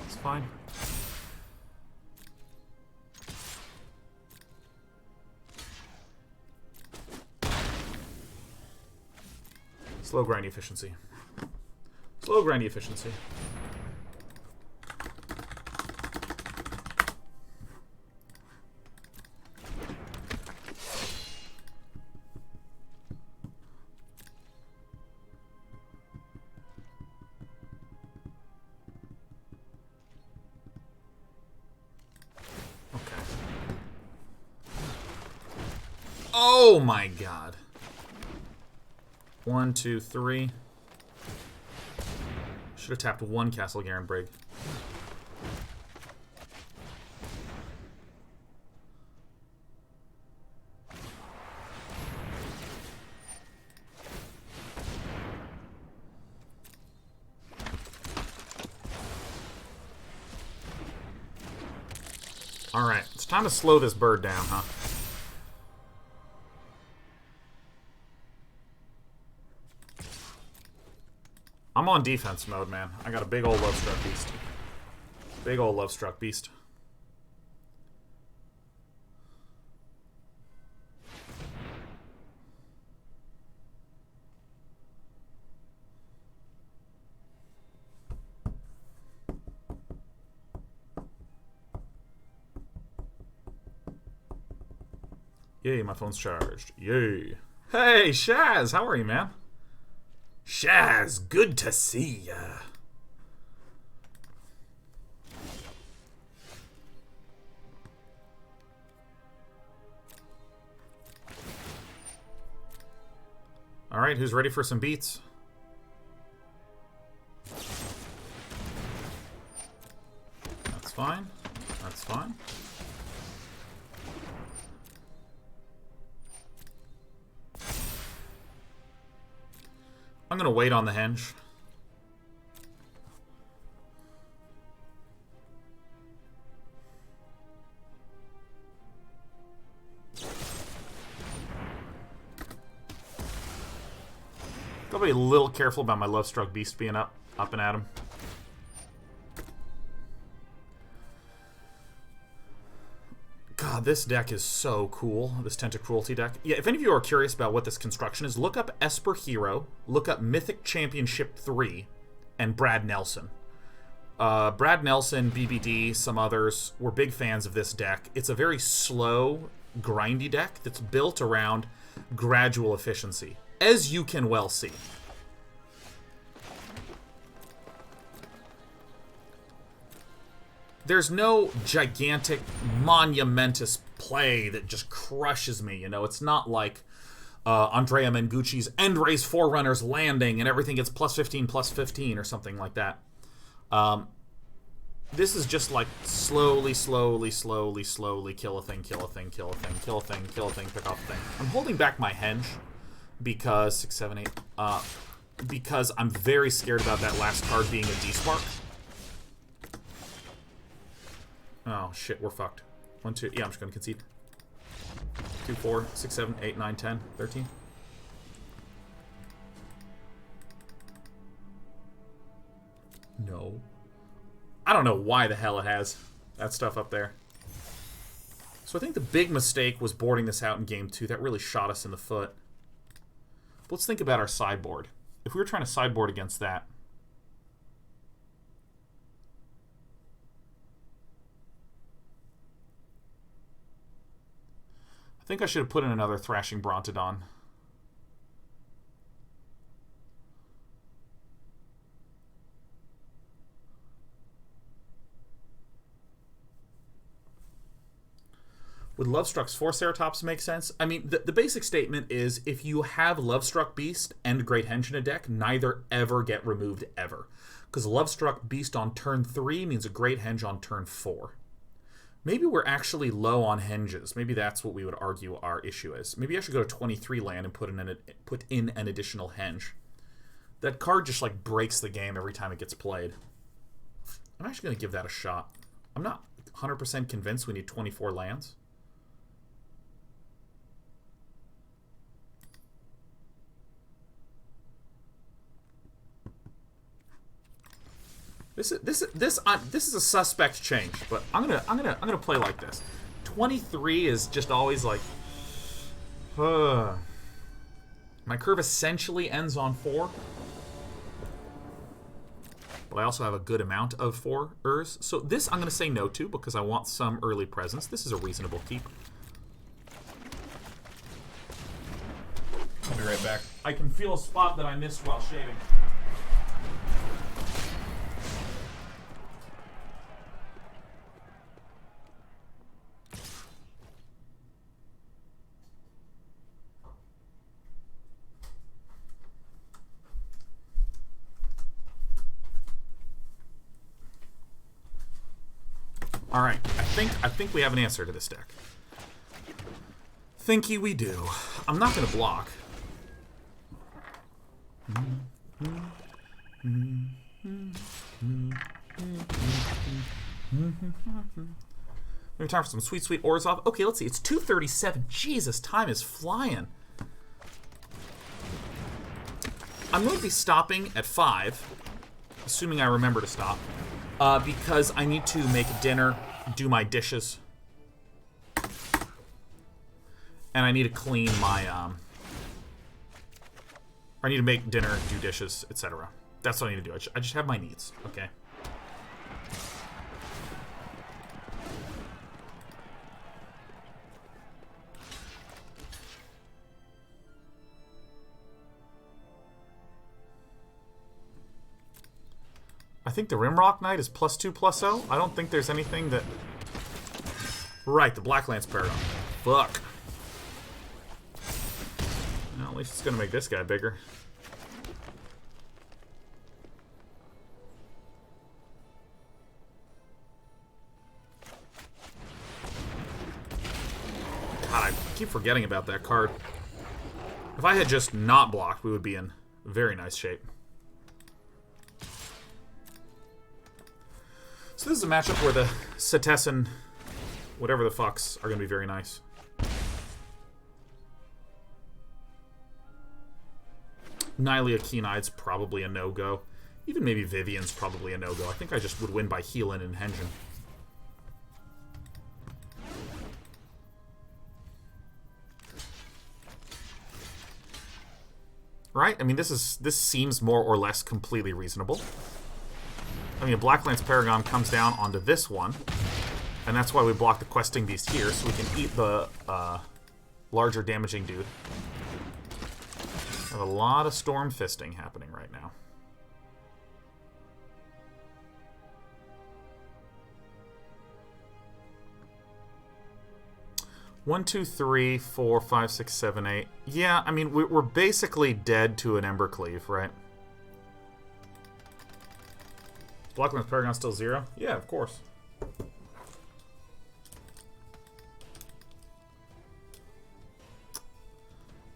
It's fine. Slow grindy efficiency. Slow grindy efficiency. Okay. Oh my god. 1, 2, 3. Should have tapped 1 Castle Garenbrig. Alright, it's time to slow this bird down, huh? I'm on defense mode, man. I got a big old Lovestruck Beast. Big old Lovestruck Beast. Yay, my phone's charged. Yay. Hey, Shaz, how are you, man? Shaz, good to see ya. Alright, who's ready for some beats? That's fine. That's fine. I'm gonna wait on the henge. Gotta be a little careful about my Lovestruck Beast being up and at him. God, this deck is so cool, this Tentacruelty deck. Yeah, if any of you are curious about what this construction is, look up Esper Hero, look up Mythic Championship 3, and Brad Nelson. Brad Nelson, BBD, some others were big fans of this deck. It's a very slow, grindy deck that's built around gradual efficiency, as you can well see. There's no gigantic, monumentous play that just crushes me, you know? It's not like Andrea Mengucci's End-Raise Forerunners Landing and everything gets +15/+15 or something like that. This is just like slowly kill a thing, kill a thing, kill a thing, kill a thing, kill a thing, pick off a thing. I'm holding back my henge because 6, 7, 8, because I'm very scared about that last card being a D-Spark. Oh, shit, we're fucked. 1, 2, yeah, I'm just gonna concede. 2, 4, 6, 7, 8, 9, 10, 13. No. I don't know why the hell it has that stuff up there. So I think the big mistake was boarding this out in game 2. That really shot us in the foot. But let's think about our sideboard. If we were trying to sideboard against that, I think I should have put in another Thrashing Brontodon. Would Lovestruck's 4 Ceratops make sense? I mean, the basic statement is if you have Lovestruck Beast and Great Henge in a deck, neither ever get removed ever. Because Lovestruck Beast on turn 3 means a Great Henge on turn 4. Maybe we're actually low on henges. Maybe that's what we would argue our issue is. Maybe I should go to 23 land and put in an additional henge. That card just like breaks the game every time it gets played. I'm actually going to give that a shot. I'm not 100% convinced we need 24 lands. This is a suspect change, but I'm gonna play like this. 23 is just always like, my curve essentially ends on 4, but I also have a good amount of 4ers. So this I'm gonna say no to because I want some early presence. This is a reasonable keep. I'll be right back. I can feel a spot that I missed while shaving. Alright, I think we have an answer to this deck. Thinky we do. I'm not going to block. Maybe time for some sweet, sweet Orzhov. Okay, let's see. It's 2:37. Jesus, time is flying. I'm going to be stopping at 5, assuming I remember to stop. Because I need to make dinner, do my dishes, and I need to clean my, I need to make dinner, do dishes, etc. That's what I need to do. I just have my needs, okay? think the Rimrock Knight is +2/+0. I don't think there's anything that... Right, the Black Lance Paragon. Fuck. Well, at least it's going to make this guy bigger. God, I keep forgetting about that card. If I had just not blocked, we would be in very nice shape. So this is a matchup where the Setessan, whatever the fucks, are going to be very nice. Nylea Keen-Eye's probably a no-go. Even maybe Vivien's probably a no-go. I think I just would win by healing and henging. Right? I mean, this seems more or less completely reasonable. I mean, a Black Lance Paragon comes down onto this one, and that's why we block the Questing Beast here, so we can eat the larger damaging dude. We have a lot of Storm Fisting happening right now. One, two, three, 4, 5, 6, 7, 8. Yeah, I mean, we're basically dead to an Embercleave, right? Black Lance Paragon still 0? Yeah, of course.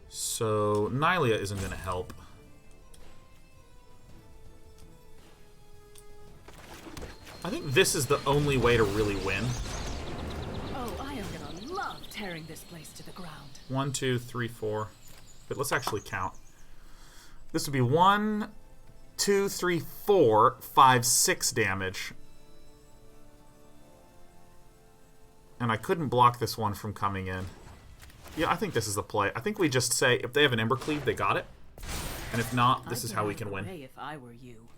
So, Nylea isn't going to help. I think this is the only way to really win. Oh, I am gonna love tearing this place to the ground. 1, 2, 3, 4. But let's actually count. This would be 1, 2, 3, 4, 5, 6 damage. And I couldn't block this one from coming in. Yeah, I think this is the play. I think we just say, if they have an Embercleave, they got it. And if not, this is how we can win. If I were you.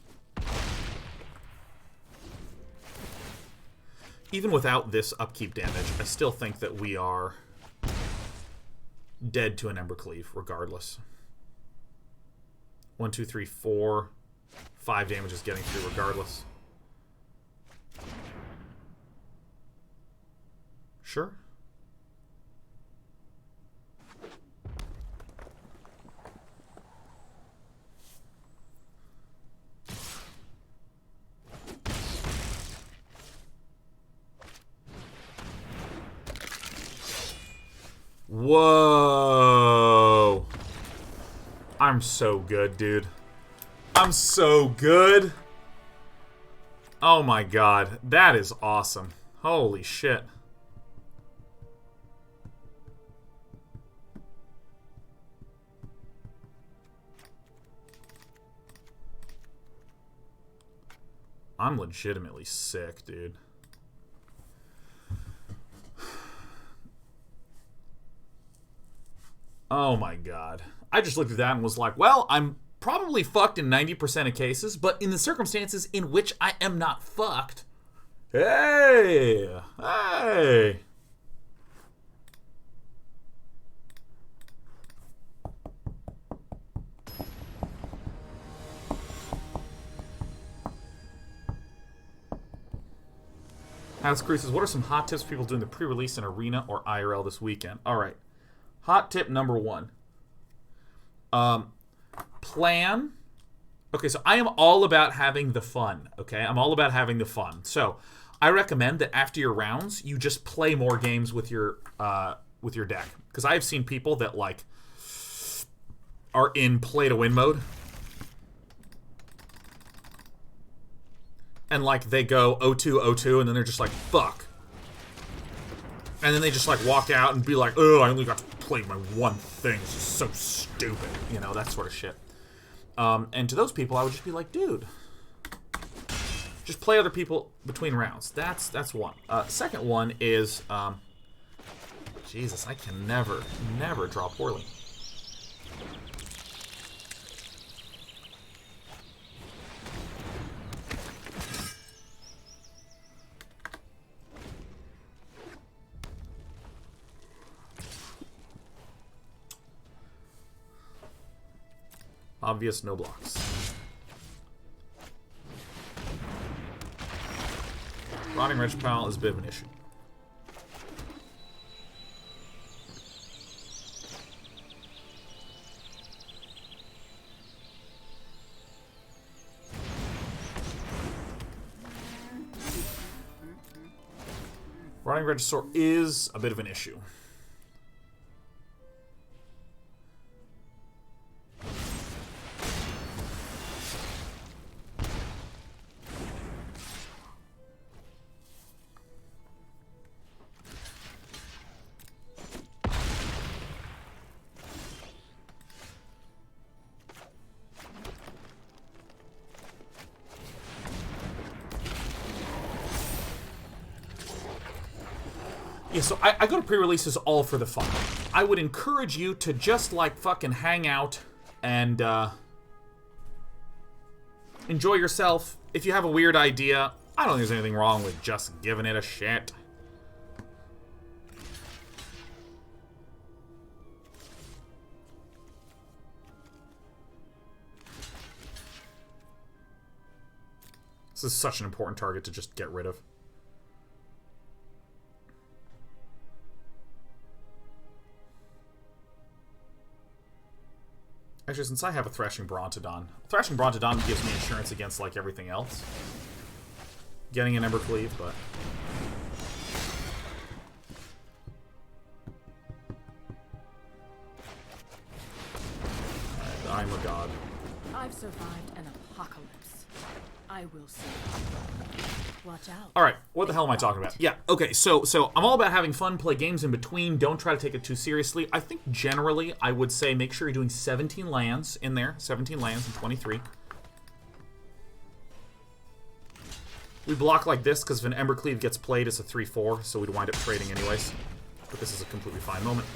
Even without this upkeep damage, I still think that we are dead to an Embercleave, regardless. 1, 2, 3, 4... 5 damage is getting through regardless. Sure. Whoa. I'm so good, dude. I'm so good. Oh my god. That is awesome. Holy shit. I'm legitimately sick, dude. Oh my god. I just looked at that and was like, well, I'm probably fucked in 90% of cases, but in the circumstances in which I am not fucked, hey, hey. Alex Cruz says, what are some hot tips for people doing the pre-release in Arena or IRL this weekend? All right. Hot tip number 1. Plan. Okay, so I am all about having the fun, okay? I'm all about having the fun. So I recommend that after your rounds, you just play more games with your deck. Because I've seen people that, like, are in play-to-win mode. And, like, they go 0-2, 0-2, and then they're just like, fuck. And then they just, like, walk out and be like, oh, I only got to play my one thing. This is so stupid. You know, that sort of shit. And to those people, I would just be like, dude, just play other people between rounds. That's one. Second one is, Jesus, I can never draw poorly. Obvious, no blocks. Rotting Regipal is a bit of an issue. Rotting Regisaur is a bit of an issue. Yeah, so I go to pre-releases all for the fun. I would encourage you to just, like, fucking hang out and, enjoy yourself. If you have a weird idea, I don't think there's anything wrong with just giving it a shit. This is such an important target to just get rid of. Actually, since I have a Thrashing Brontodon, Thrashing Brontodon gives me insurance against, like, everything else. Getting an Embercleave, but... And I'm a god. I've survived an apocalypse. I will see. Watch out. Alright, what the hell am I talking about? Yeah, okay, so I'm all about having fun, play games in between, don't try to take it too seriously. I think generally, I would say make sure you're doing 17 lands in there. 17 lands and 23. We block like this because if an Embercleave gets played, it's a 3-4, so we'd wind up trading anyways. But this is a completely fine moment.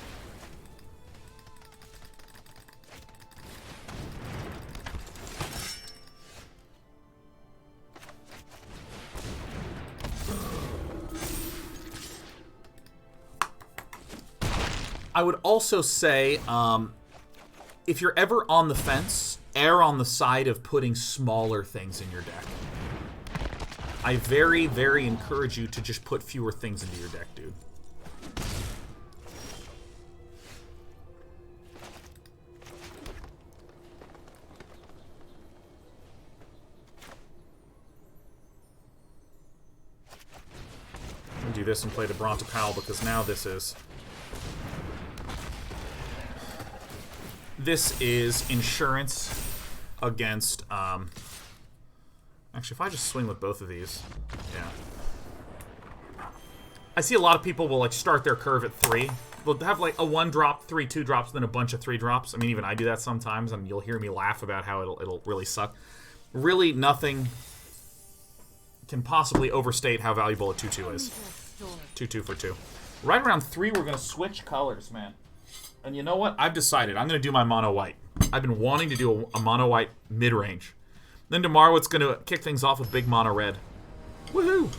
I would also say, if you're ever on the fence, err on the side of putting smaller things in your deck. I very, very encourage you to just put fewer things into your deck, dude. I'm gonna do this and play the Brontopal because now this is... This is insurance against, actually, if I just swing with both of these, yeah. I see a lot of people will, like, start their curve at 3. They'll have, like, a 1-drop, 3 2-drops, then a bunch of 3-drops. I mean, even I do that sometimes, and you'll hear me laugh about how it'll really suck. Really, nothing can possibly overstate how valuable a 2-2 is. 2-2 for 2. Right around 3, we're going to switch colors, man. And you know what? I've decided I'm going to do my mono white. I've been wanting to do a mono white mid-range. Then tomorrow it's going to kick things off with big mono red. Woohoo!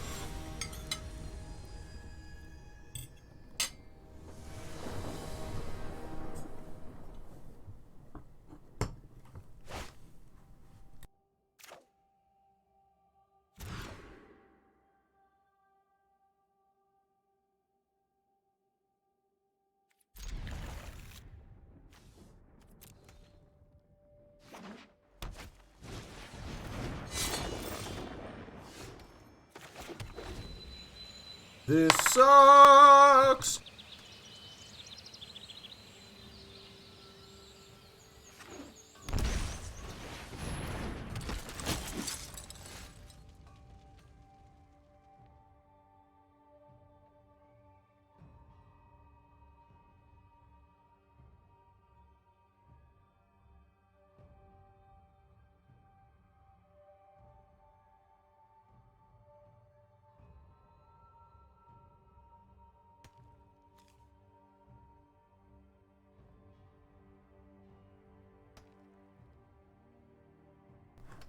This sucks!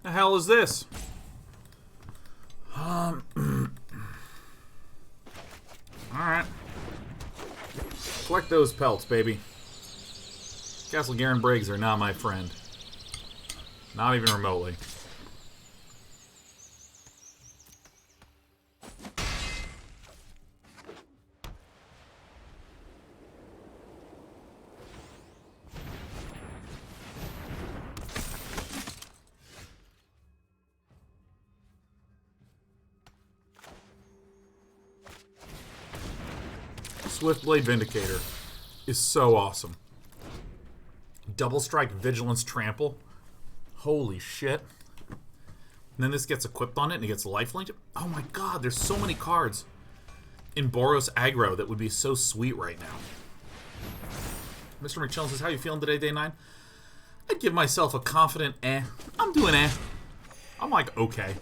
The hell is this? Alright. Collect those pelts, baby. Castle Garenbrigs are not my friend. Not even remotely. Swiftblade Vindicator is so awesome. Double Strike, Vigilance, Trample. Holy shit. And then this gets equipped on it and it gets lifelink. Oh my god, there's so many cards in Boros aggro that would be so sweet right now. Mr. McChillin says, how you feeling today, day 9? I'd give myself a confident eh. I'm doing eh. I'm like, okay.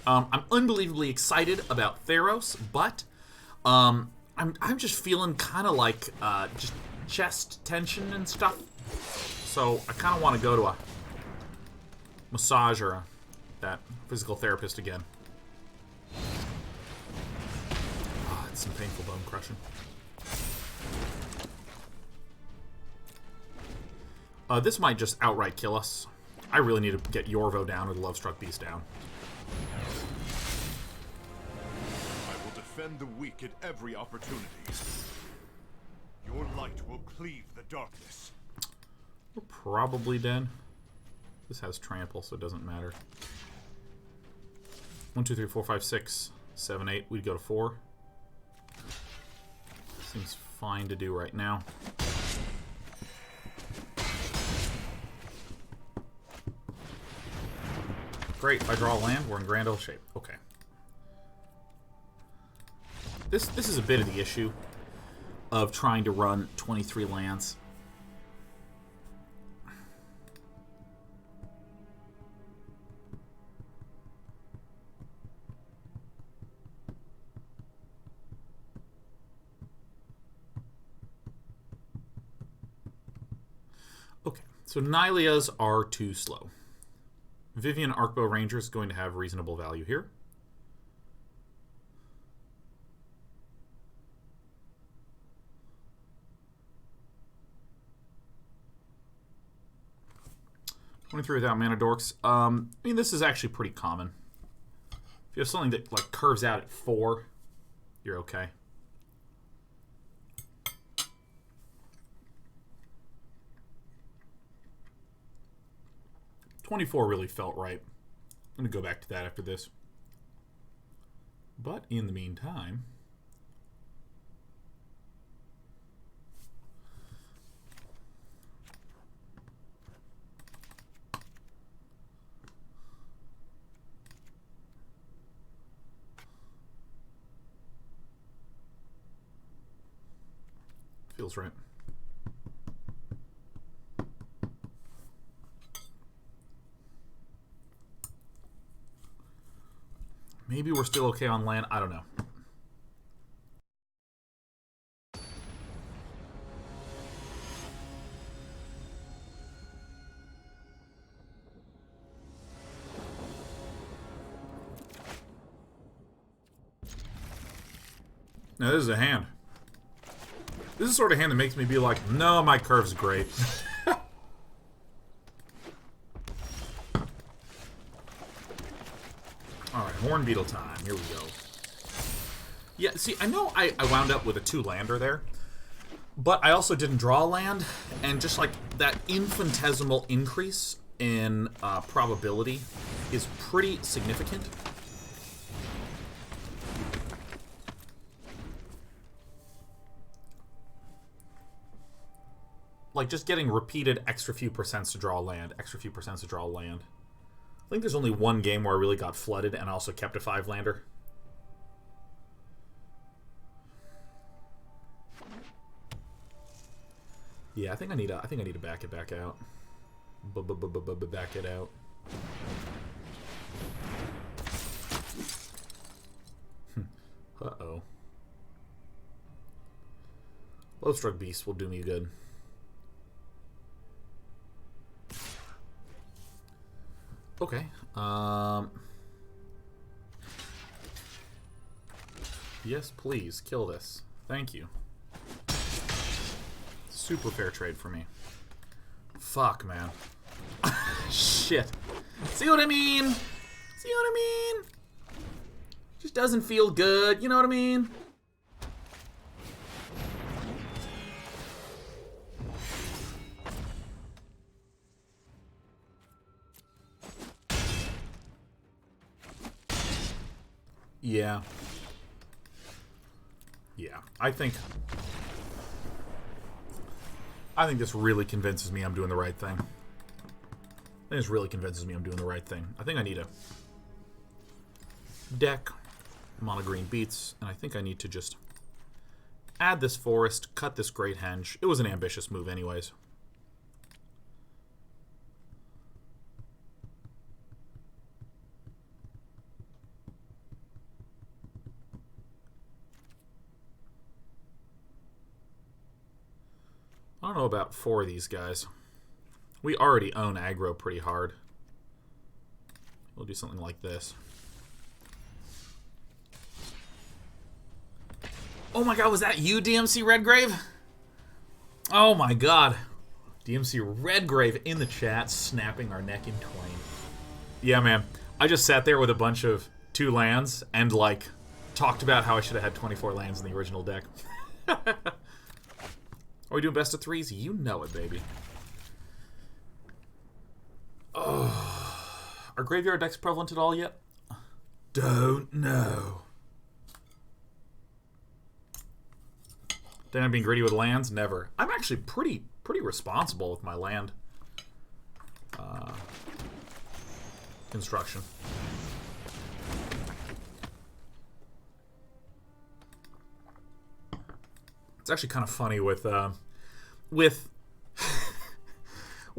I'm unbelievably excited about Theros, but I'm just feeling kind of like just chest tension and stuff. So I kind of want to go to a massage or that physical therapist again. Oh, it's some painful bone crushing. This might just outright kill us. I really need to get Yorvo down or the Lovestruck Beast down. I will defend the weak at every opportunity. Your light will cleave the darkness. We're probably dead. This has trample, so it doesn't matter. 1, 2, 3, 4, 5, 6, 7, 8. We'd go to 4. Seems fine to do right now. Great, if I draw a land, we're in grand old shape. Okay. This is a bit of the issue of trying to run 23 lands. Okay, so Nyleas are too slow. Vivien Arkbow Ranger is going to have reasonable value here. (23) without mana dorks. I mean, this is actually pretty common. If you have something that like curves out at 4, you're okay. (24) really felt right. I'm going to go back to that after this. But in the meantime, feels right. Maybe we're still okay on land. I don't know. Now, this is a hand. This is the sort of hand that makes me be like, no, my curve's great. Alright, Hornbeetle time. Here we go. Yeah, see, I know I wound up with a 2-lander there, but I also didn't draw a land, and just like that infinitesimal increase in probability is pretty significant. Like, just getting repeated extra few percents to draw a land, extra few percents to draw a land. I think there's only one game where I really got flooded and also kept a 5-lander. Yeah, I think I need to back it back out. Back it out. Uh-oh. Lovestruck Beast will do me good. Okay. Yes, please. Kill this. Thank you. Super fair trade for me. Fuck, man. Shit. See what I mean? See what I mean? Just doesn't feel good. You know what I mean? Yeah. Yeah, I think this really convinces me I'm doing the right thing. I think this really convinces me I'm doing the right thing. I think I need a deck, Monogreen Beats, and I think I need to just add this forest, cut this Great Henge. It was an ambitious move anyways. I don't know about 4 of these guys. We already own aggro pretty hard. We'll do something like this. Oh my god, was that you, DMC Redgrave? Oh my god. DMC Redgrave in the chat, snapping our neck in twain. Yeah, man. I just sat there with a bunch of 2 lands and, like, talked about how I should have had 24 lands in the original deck. Are we doing best of 3s? You know it, baby. Oh. Are graveyard decks prevalent at all yet? Don't know. Then I'm being greedy with lands? Never. I'm actually pretty responsible with my land construction. It's actually kind of funny with with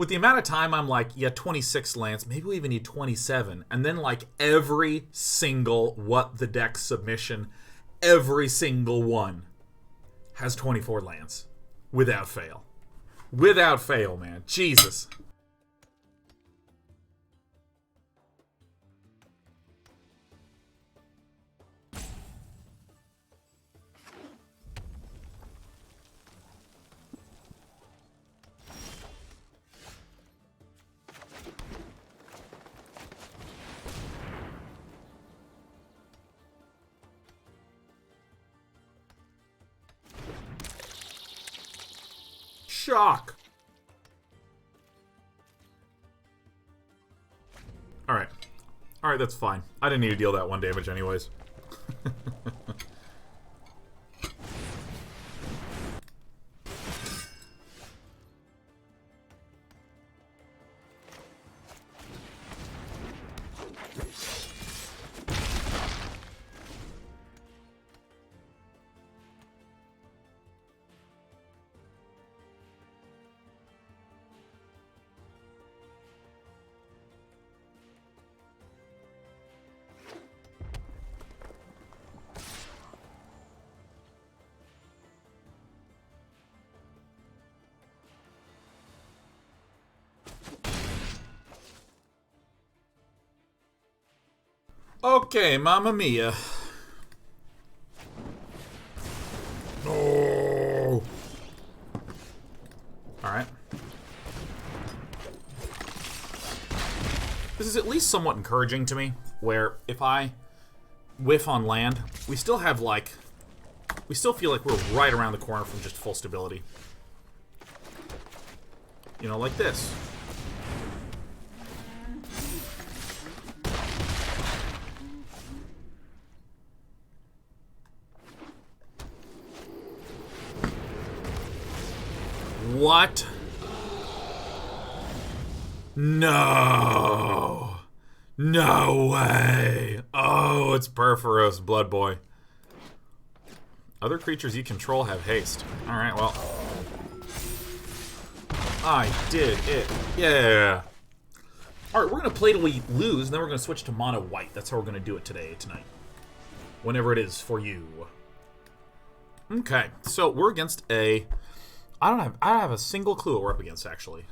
the amount of time I'm like, yeah, 26 lands, maybe we even need 27, and then like every single What the Deck submission, every single one has 24 lands without fail. Without fail, man. Jesus. Shock. Alright. Alright, that's fine. I didn't need to deal that 1 damage anyways. Okay, Mamma Mia. Oh. Alright. This is at least somewhat encouraging to me, where if I whiff on land, we still have, like... We still feel like we're right around the corner from just full stability. You know, like this. What? No. No way. Oh, it's Perforos, Blood Boy. Other creatures you control have haste. Alright, well. I did it. Yeah. Alright, we're going to play till we lose, and then we're going to switch to mono white. That's how we're going to do it tonight. Whenever it is for you. Okay, so we're against a... I don't have a single clue what we're up against, actually.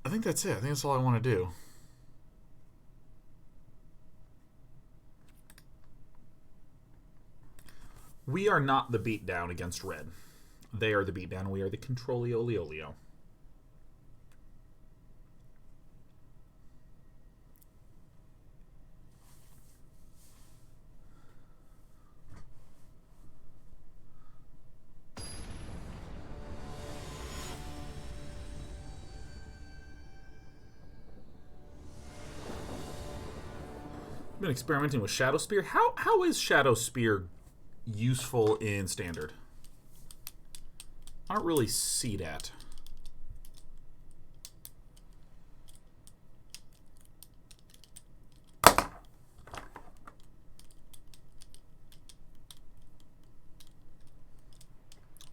I think that's it. I think that's all I want to do. We are not the beatdown against red. They are the beatdown, we are the controlio-leolio. been experimenting with Shadow Spear. How is Shadow Spear useful in Standard? I don't really see that.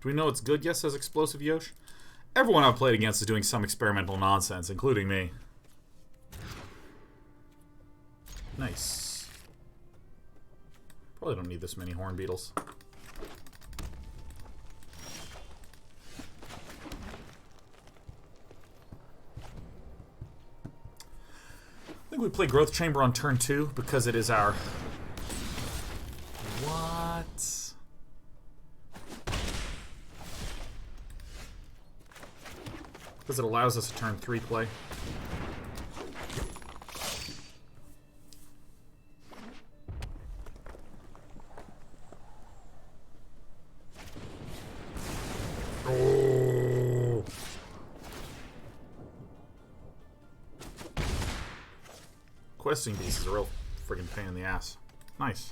Do we know it's good? Yes, says Explosive Yosh. Everyone I've played against is doing some experimental nonsense, including me. Nice. Probably don't need this many Hornbeetles. I think we play Growth Chamber on turn 2 because it is our... What? Because it allows us a turn 3 play. Oh. Questing Beast is a real friggin' pain in the ass. Nice.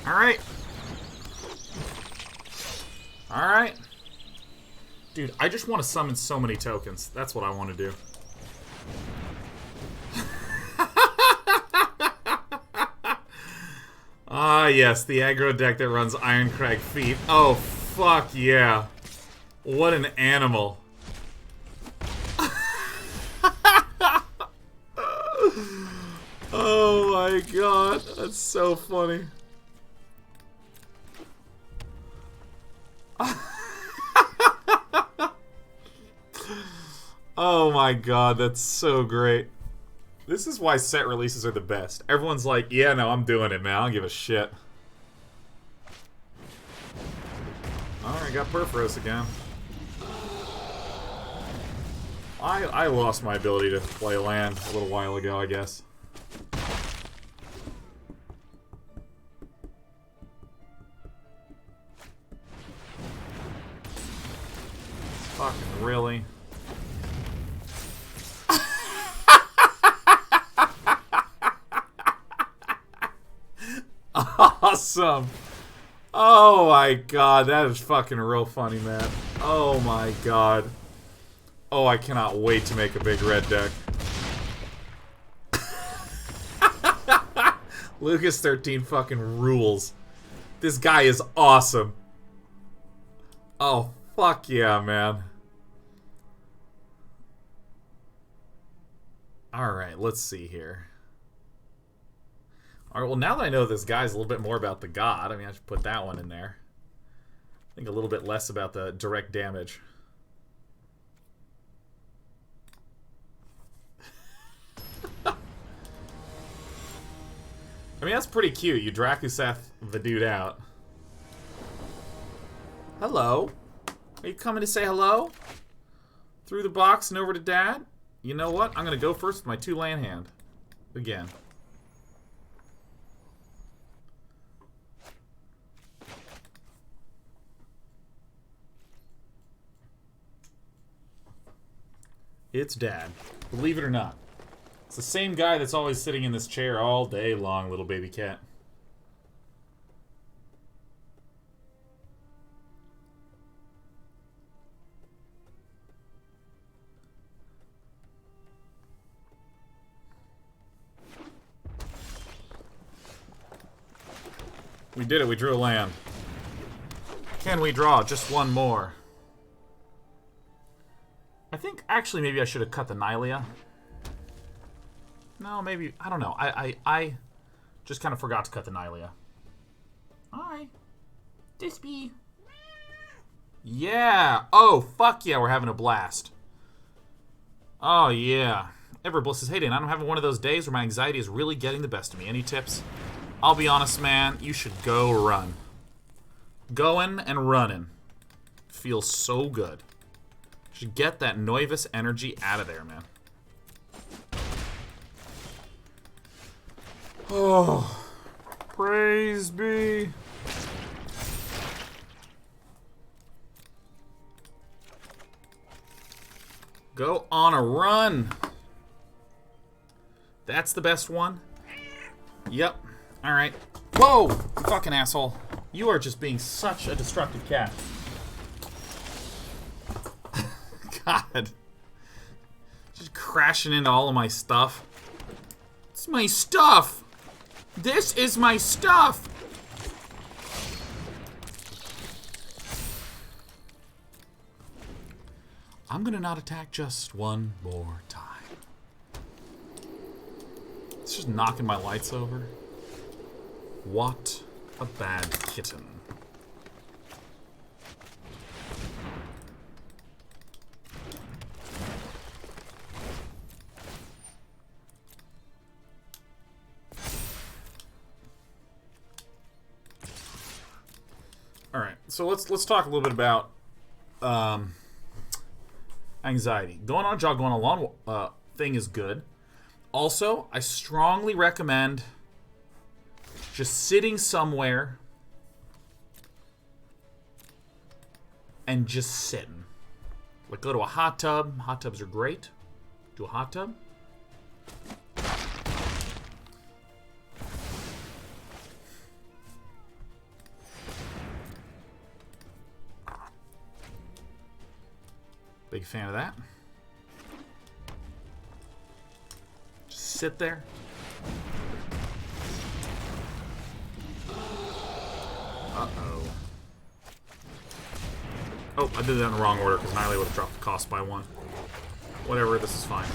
Alright. Alright. Dude, I just want to summon so many tokens. That's what I want to do. Ah, yes, the aggro deck that runs Ironcrag Feet. Oh, fuck yeah. What an animal. Oh my god, that's so funny. Oh my god, that's so great. This is why set releases are the best. Everyone's like, yeah, no, I'm doing it, man. I don't give a shit. Alright, got Perforos again. I lost my ability to play land a little while ago, I guess. Fucking really? Awesome. Oh my god, that is fucking real funny, man. Oh my god. Oh, I cannot wait to make a big red deck. Lucas 13 fucking rules. This guy is awesome. Oh, fuck yeah, man. Alright, let's see here. Alright, well, now that I know this guy's a little bit more about the god, I mean, I should put that one in there. I think a little bit less about the direct damage. I mean, that's pretty cute. You Drakuseth the dude out. Hello? Are you coming to say hello? Through the box and over to Dad? You know what? I'm going to go first with my 2-land hand. Again. It's Dad. Believe it or not. It's the same guy that's always sitting in this chair all day long, little baby cat. We did it. We drew a land. Can we draw just one more? I think, actually, maybe I should have cut the Nylea. No, maybe, I don't know. I just kind of forgot to cut the Nylea. Hi. Dispy. Yeah. Oh, fuck yeah, we're having a blast. Oh, yeah. Everbliss says, hey, Dan, I'm having one of those days where my anxiety is really getting the best of me. Any tips? I'll be honest, man, you should go run. Going and running. Feels so good. Should get that Noivus energy out of there, man. Oh, praise be. Go on a run. That's the best one. Yep. Alright. Whoa! You fucking asshole. You are just being such a destructive cat. God. Just crashing into all of my stuff. It's my stuff! This is my stuff! I'm gonna not attack just one more time. It's just knocking my lights over. What a bad kitten. All right, so let's talk a little bit about anxiety. Going on a jog, going on a long thing is good. Also, I strongly recommend just sitting somewhere and just sitting. Like, go to a hot tub. Hot tubs are great. Do a hot tub. Big fan of that. Just sit there. Uh-oh. Oh, I did that in the wrong order because Nylea would have dropped the cost by 1. Whatever, this is fine.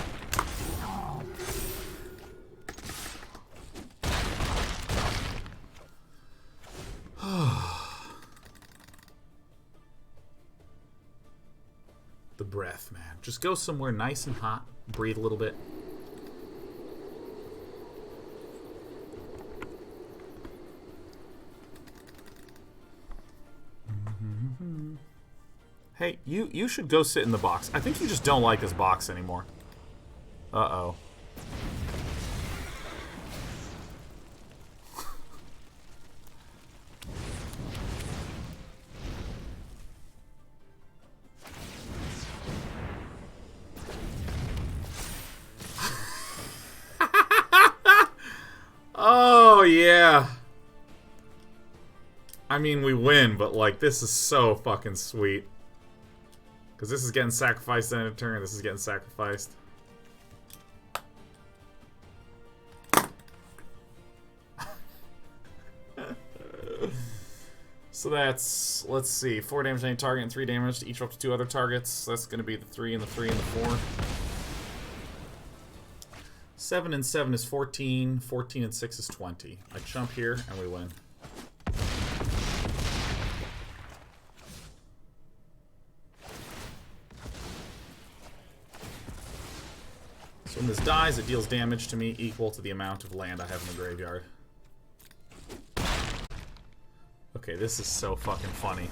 The breath, man. Just go somewhere nice and hot. Breathe a little bit. Hey, you should go sit in the box. I think you just don't like this box anymore. Uh-oh. Oh, yeah. I mean, we win, but, like, this is so fucking sweet. Because this is getting sacrificed in a turn, this is getting sacrificed. So that's, let's see, 4 damage to any target and 3 damage to each up to 2 other targets. That's going to be the 3 and the 3 and the 4. 7 and 7 is 14. 14 and 6 is 20. I jump here and we win. So when this dies, it deals damage to me equal to the amount of land I have in the graveyard. Okay, this is so fucking funny.